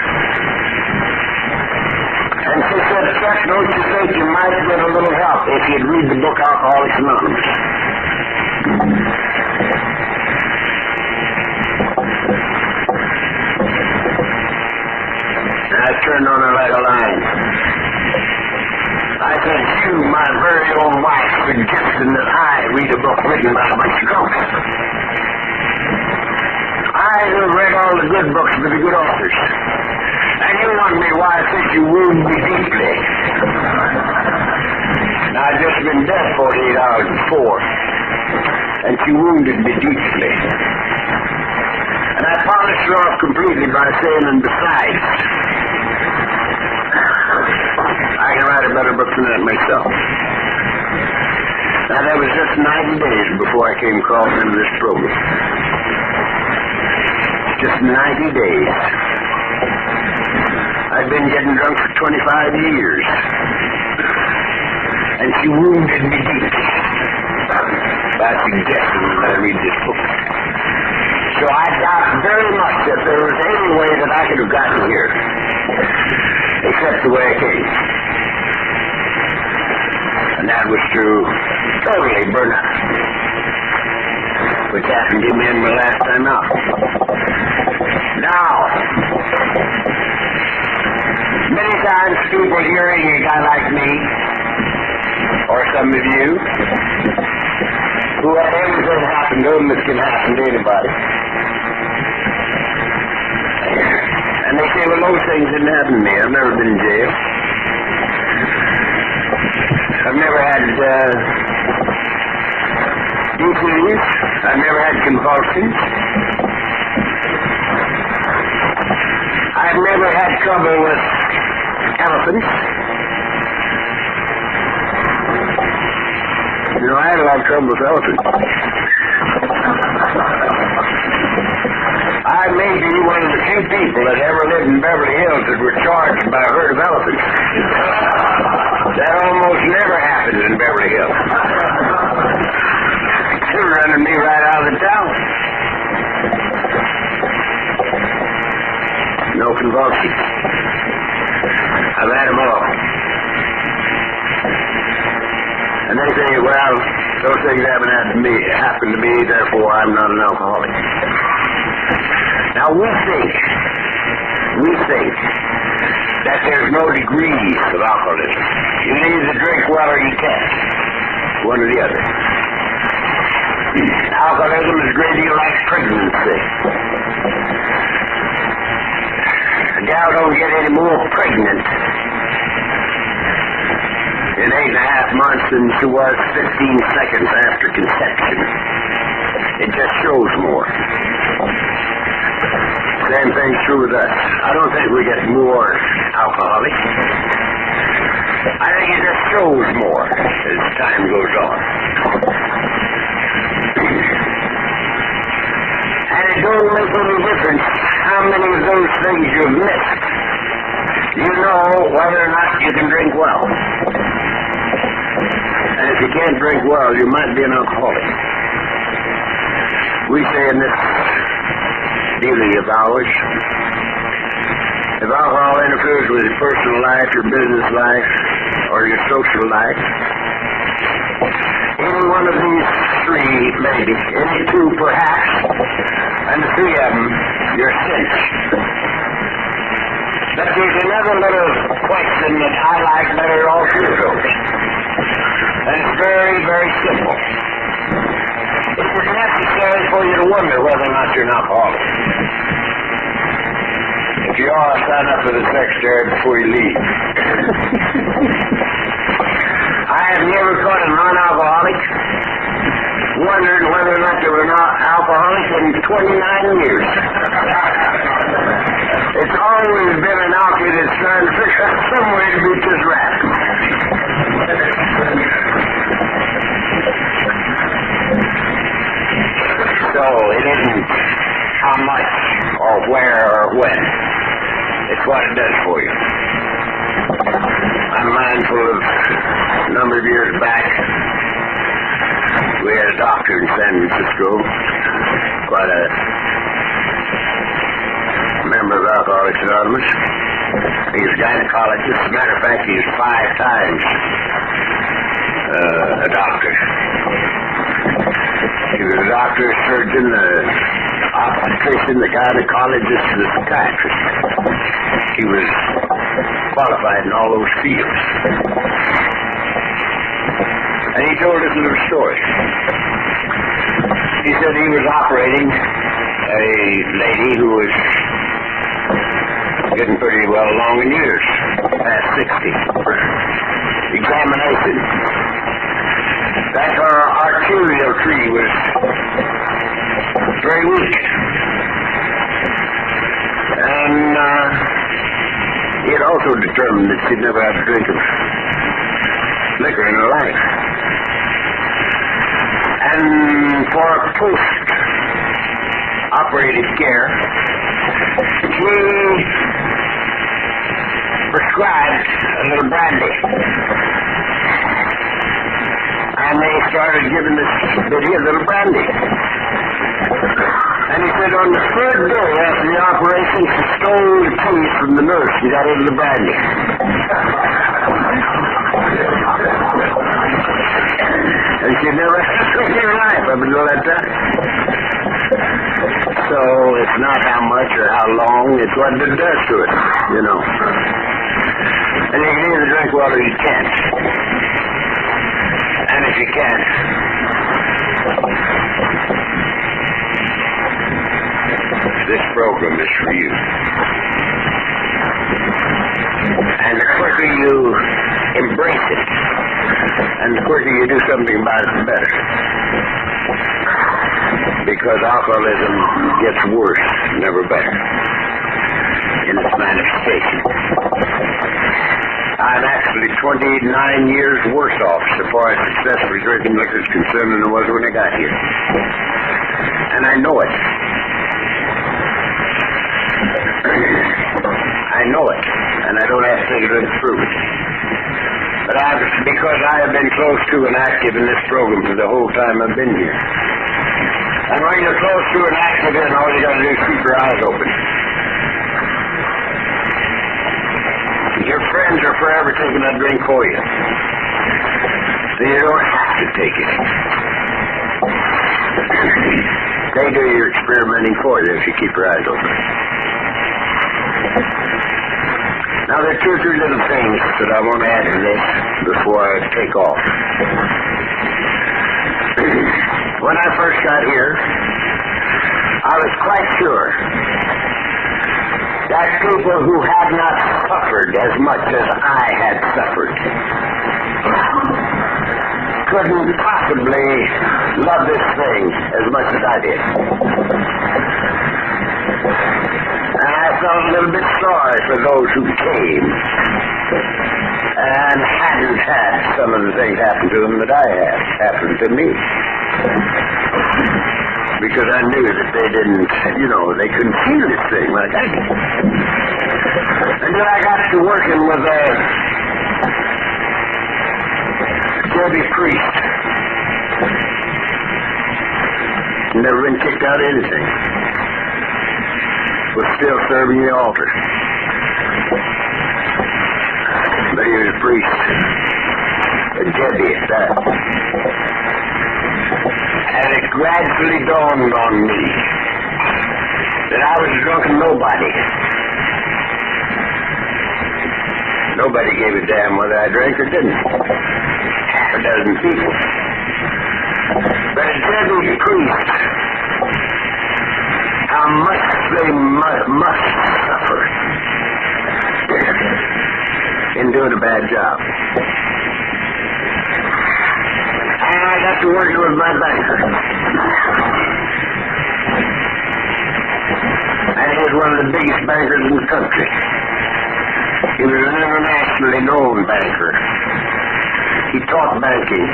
And she said, Chuck, don't you think you might get a little help if you'd read the book Alcoholics Anonymous? And I turned on her like a lion. I said, you, my very own wife, suggesting that I read a book written by a bunch of drunks. I have read all the good books by the good authors. And you wonder me why I think you wound me deeply. 48 hours before, and she wounded me deeply. And I polished her off completely by saying, and besides, I can write a better book than that myself. Now, that was just 90 days before I came crawling into this program. Just 90 days. I'd been getting drunk for 25 years. And she wounded me deeply by suggesting that I read this book. So I doubt very much that there was any way that I could have gotten here, except the way I came. And that was through totally burnout, which happened to me in my last time out. Now, many times people hearing a guy like me, or some of you, who had everything happen to them that can happen to anybody. And they say, well, those things didn't happen to me. I've never been in jail. I've never had DTs. I've never had convulsions. I've never had trouble with elephants. You know, I had a lot of trouble with elephants. I may be one of the few people that ever lived in Beverly Hills that were charged by a herd of elephants. That almost never happens in Beverly Hills. They're running me right out of the town. No convulsions. I've had them all. And they say, well, those things haven't happened to me, therefore I'm not an alcoholic. Now we think that there's no degrees of alcoholism. You can either drink well or you can't. One or the other. Alcoholism is a great deal like pregnancy. A gal don't get any more pregnant in 8.5 months than she was 15 seconds after conception. It just shows more. Same thing's true with us. I don't think we get more alcoholic. I think it just shows more as time goes on. And it don't make any difference how many of those things you've missed. You know whether or not you can drink well. And if you can't drink well, you might be an alcoholic. We say in this dealing of ours, if alcohol interferes with your personal life, your business life, or your social life, any one of these three, maybe, any two perhaps, and the three of them, you're cinched. But there's another little question that I like better all three of those. And it's very, very simple. It is necessary for you to wonder whether or not you're an alcoholic. If you are, sign up for the secretary before you leave. I have never caught a non-alcoholic wondering whether or not they were not alcoholics in 29 years. It's always been an outfit that's trying to figure out some way to beat this rat. So it isn't how much or where or when. It's what it does for you. I'm mindful of a number of years back, we had a doctor in San Francisco, quite a member of Alcoholics Anonymous. He was a gynecologist. As a matter of fact, he was 5 times a doctor. He was a doctor, a surgeon, an obstetrician, a gynecologist, and a psychiatrist. He was qualified in all those fields. And he told us a little story. He said he was operating a lady who was getting pretty well along in years, past 60, for examination. that arterial tree was very weak. And he had also determined that she'd never have a drink of liquor in her life. And for post-operative care, he prescribed a little brandy. And they started giving this lady a little brandy. And he said on the third day after the operation, she stole the keys from the nurse and got into the brandy. And she never had a drink in her life up until that time. So it's not how much or how long, it's what it does to it, you know. And you can either drink water or you can't. And if you can't, this program is for you. And the quicker you embrace it, and the quicker you do something about it, the better. Because alcoholism gets worse, never better, in its manifestation. I'm actually 29 years worse off so far as successfully drinking liquor is concerned than I was when I got here. And I know it. I know it, and I don't have to take it to prove it. But because I have been close to and active in this program for the whole time I've been here. And when you're close to and active in, all you got to do is keep your eyes open. Your friends are forever taking that drink for you. So you don't have to take it. They do your experimenting for you if you keep your eyes open. Now, there are two or three little things that I want to add to this before I take off. When I first got here, I was quite sure that people who had not suffered as much as I had suffered couldn't possibly love this thing as much as I did. And I felt a little bit sorry for those who came and hadn't had some of the things happen to them that I had happen to me. Because I knew that they didn't, they couldn't feel this thing like I did. Until I got to working with a Debbie priest. Never been kicked out of anything. Was still serving the altar. But he was a priest. A Debbie at that. And it gradually dawned on me that I was a drunken nobody. Nobody gave a damn whether I drank or didn't. Half a dozen people. But a Debbie priest, how much they must suffer in doing a bad job. And I got to working with my banker. And he was one of the biggest bankers in the country. He was an internationally known banker. He taught banking.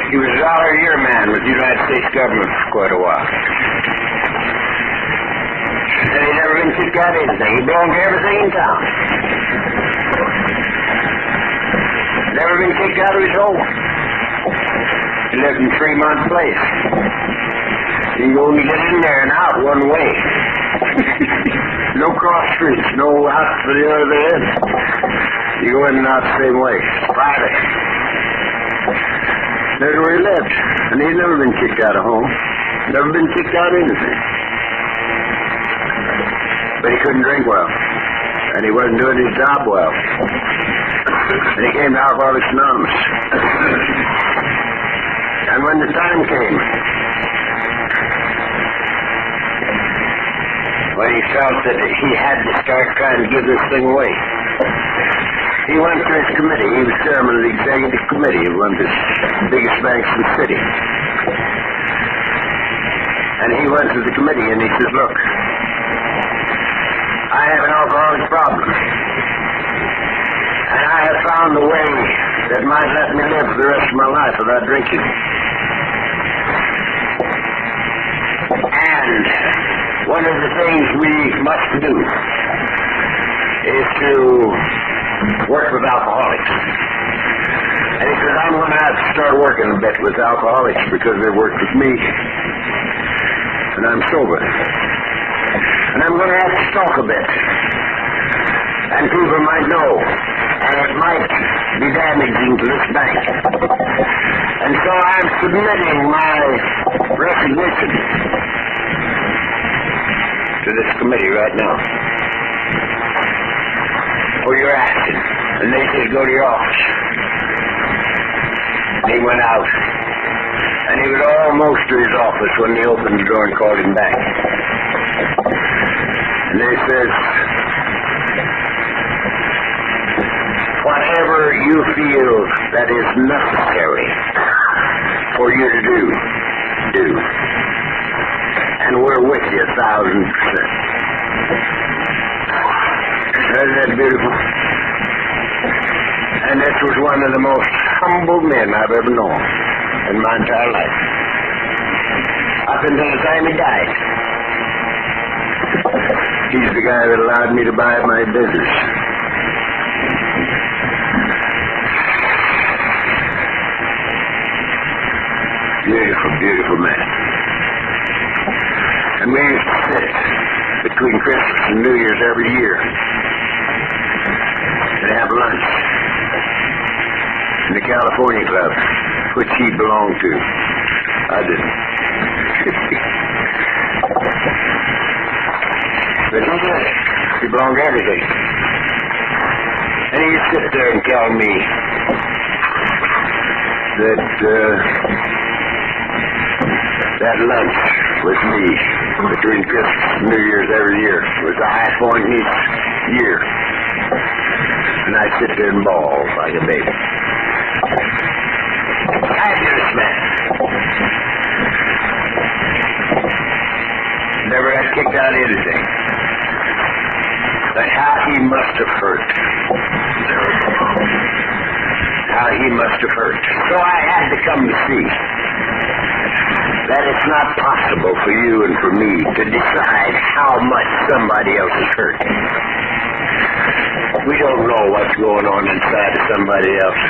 He was a $1-a-year man with the United States government for quite a while. And he never been kicked out of anything. He belonged to everything in town. Never been kicked out of his home. He lived in Fremont Place. You can only get in there and out one way. No cross streets, no out for the other end. You go in and out the same way. Private. There's where he lived. And he's never been kicked out of home. Never been kicked out of anything. But he couldn't drink well. And he wasn't doing his job well. And he came to Alcoholics Anonymous. And when the time came, when he felt that he had to start trying to give this thing away, He went to his committee. He was chairman of the executive committee of one of the biggest banks in the city. And he went to the committee and he says, look, I have an alcoholic problem. And I have found a way that might let me live for the rest of my life without drinking. And one of the things we must do is to work with alcoholics. And he says, I'm going to have to start working a bit with alcoholics because they worked with me. And I'm sober. And I'm going to have to talk a bit. And people might know. And it might be damaging to this bank. And so I'm submitting my resignation to this committee right now for your action. And they said, go to your office. And he went out. And he was almost to his office when they opened the door and called him back. And they said, whatever you feel that is necessary for you to do, do. And we're with you 1,000%. Isn't that beautiful? And this was one of the most humble men I've ever known in my entire life. Up until the time he died. He's the guy that allowed me to buy my business. Beautiful, beautiful man. And we used to sit between Christmas and New Year's every year and have lunch in the California Club, which he belonged to. I didn't. But he did. He belonged to everything. And he'd sit there and tell me that that lunch with me between Christmas and New Year's every year was the high point in each year. And I'd sit there and bawl like a baby. Fabulous man. Never got kicked out of anything. But how he must have hurt. How he must have hurt. So I had to come to see that it's not possible for you and for me to decide how much somebody else is hurt. We don't know what's going on inside of somebody else.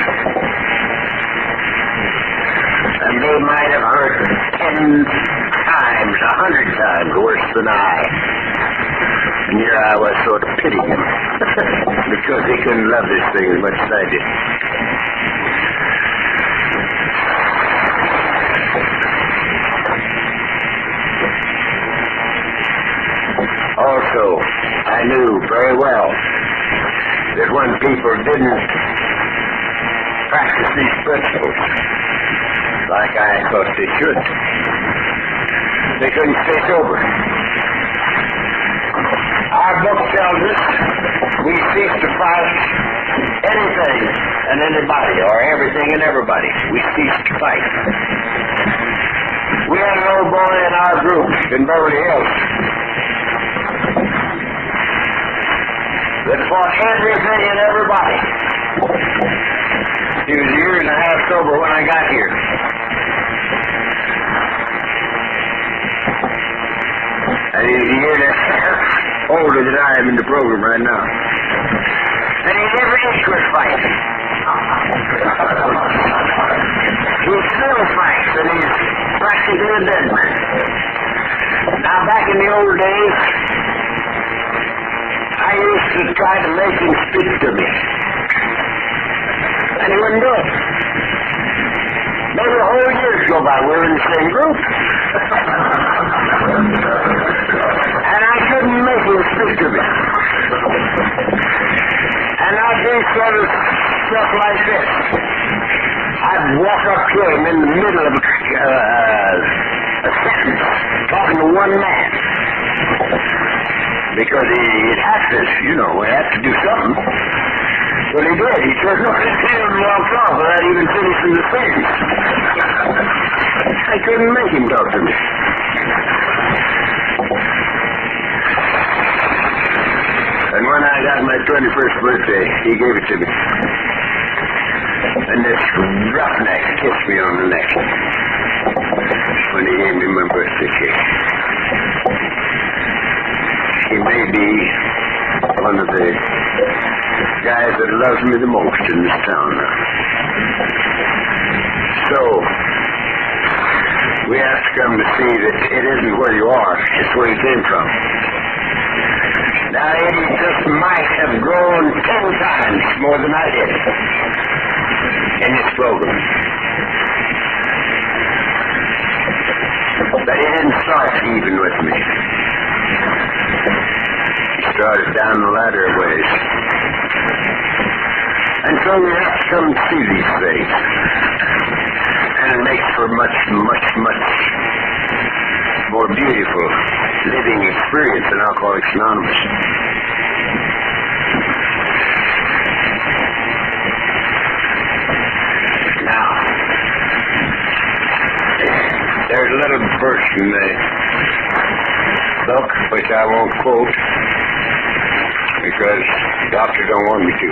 And they might have hurt 10 times, 100 times worse than I. And here I was sort of pitying him because he couldn't love this thing as much as I did. Also, I knew very well that when people didn't practice these principles like I thought they should, they couldn't stay sober. Our book tells us we cease to fight anything and anybody, or everything and everybody. We cease to fight. We had an old boy in our group in Beverly Hills that fought everything and everybody. He was a year and a half sober when I got here. And he's a year and a half older than I am in the program right now. And he never was fighting. He still fights, and he's practically a dead man. Now, back in the old days, I used to try to make him speak to me. And he wouldn't do it. Maybe a whole year go by, we were in the same group. And I couldn't make him speak to me. And I'd do sort of stuff like this. I'd walk up to him in the middle of a sentence, talking to one man. Because he'd have to, he had to do something. Well, he did. He turned around and walked off without even finishing the sentence. I couldn't make him talk to me. And when I got my 21st birthday, he gave it to me. And this roughneck kissed me on the neck when he gave me my birthday cake. He may be one of the guys that loves me the most in this town now. So, we have to come to see that it isn't where you are, it's where you came from. Now, Eddie just might have grown 10 times more than I did in this program. But he didn't start even with me. He started down the ladder a ways. And so we have to come to see these things. And it makes for much, much, much more beautiful living experience in Alcoholics Anonymous. Now, there's a little verse in the book which I won't quote because the doctor don't want me to.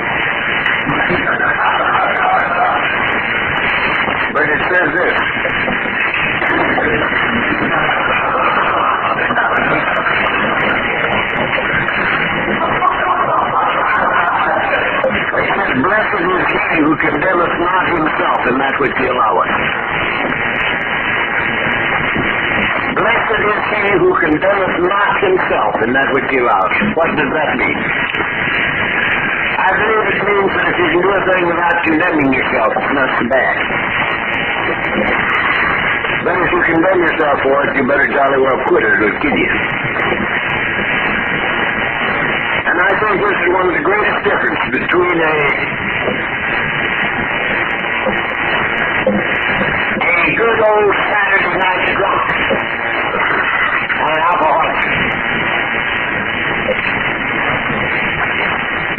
But it says this. Blessed is he who condemneth not himself in that which he alloweth. Blessed is he who condemneth not himself in that which he alloweth. What does that mean? I believe it means that if you can do a thing without condemning yourself, it's not so bad. But if you condemn yourself for it, you better jolly well quit or it'll kill you. And I think this is one of the greatest differences between a good old Saturday night drunk and an alcoholic.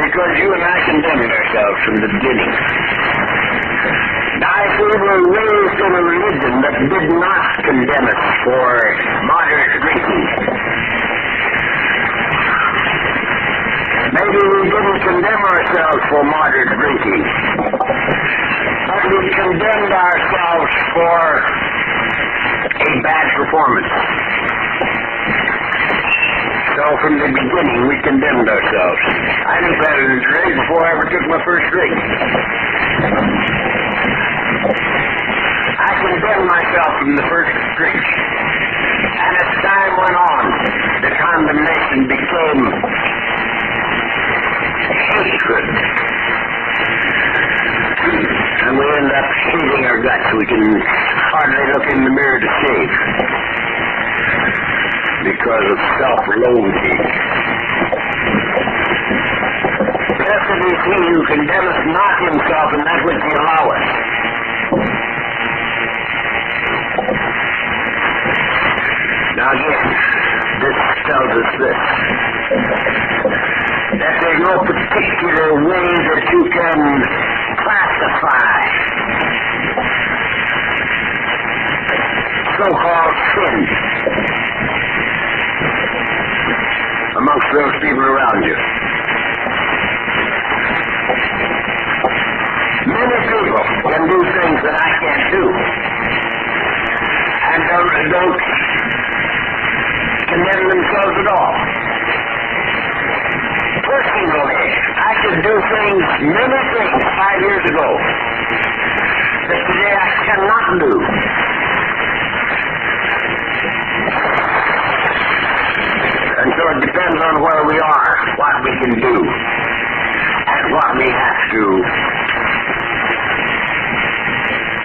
Because you and I condemned ourselves from the beginning. Now, if we were raised in a religion that did not condemn us for moderate drinking, maybe we didn't condemn ourselves for moderate drinking, but we condemned ourselves for a bad performance. So from the beginning, we condemned ourselves. I knew better than to drink before I ever took my first drink. I condemned myself from the first drink. And as time went on, the condemnation became hatred. And we end up hating our guts. We can hardly look in the mirror to shave because of self-loathing. Blessed is he who condemneth not himself in that which he alloweth. Now again, this tells us this, that there's no particular way that you can classify so-called sin amongst those people around you. Many people can do things that I can't do, and don't condemn themselves at all. Personally, I could do things, many things, 5 years ago that today I cannot do. And so it depends on where we are, what we can do, and what we have to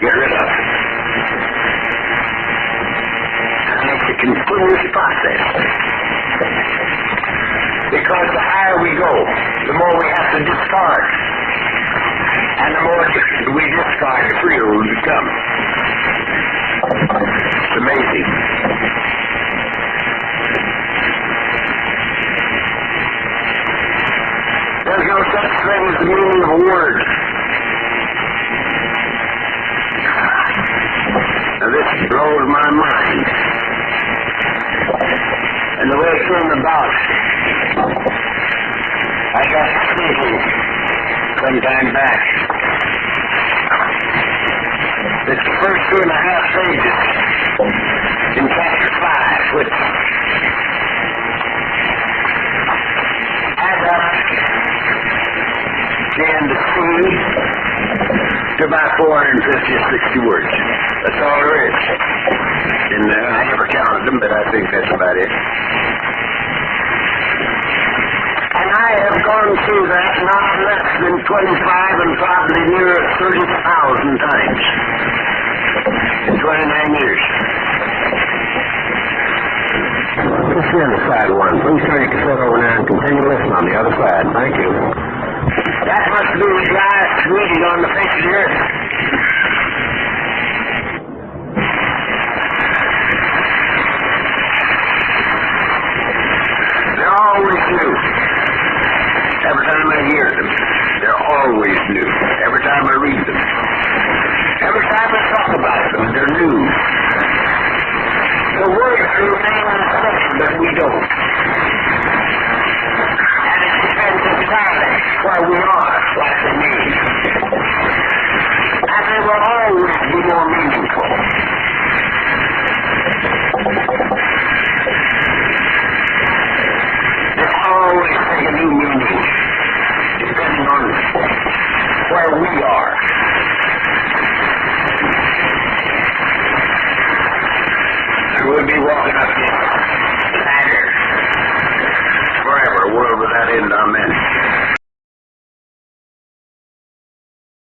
get rid of. And it's a continuous process. Because the higher we go, the more we have to discard. And the more we discard, the freer we become. It's amazing. There's no such thing as the meaning of controls my mind. And the way it came about, I got thinking some time back. It's the first 2.5 pages in chapter 5, which add up the end of C to about 450 or 60 words. That's all there is. And I never counted them, but I think that's about it. And I have gone through that not less than 25 and probably near 30,000 times in 29 years. Let's see on the side one. Please turn your cassette over now and continue to listen on the other side. Thank you. That must be the last reading on the face of the earth. They're always new. Every time I hear them, they're always new. Every time I read them. Every time I talk about them, they're new. The words remain the same, but we don't. And it depends entirely where we are, like the mean. And they will always be more meaningful.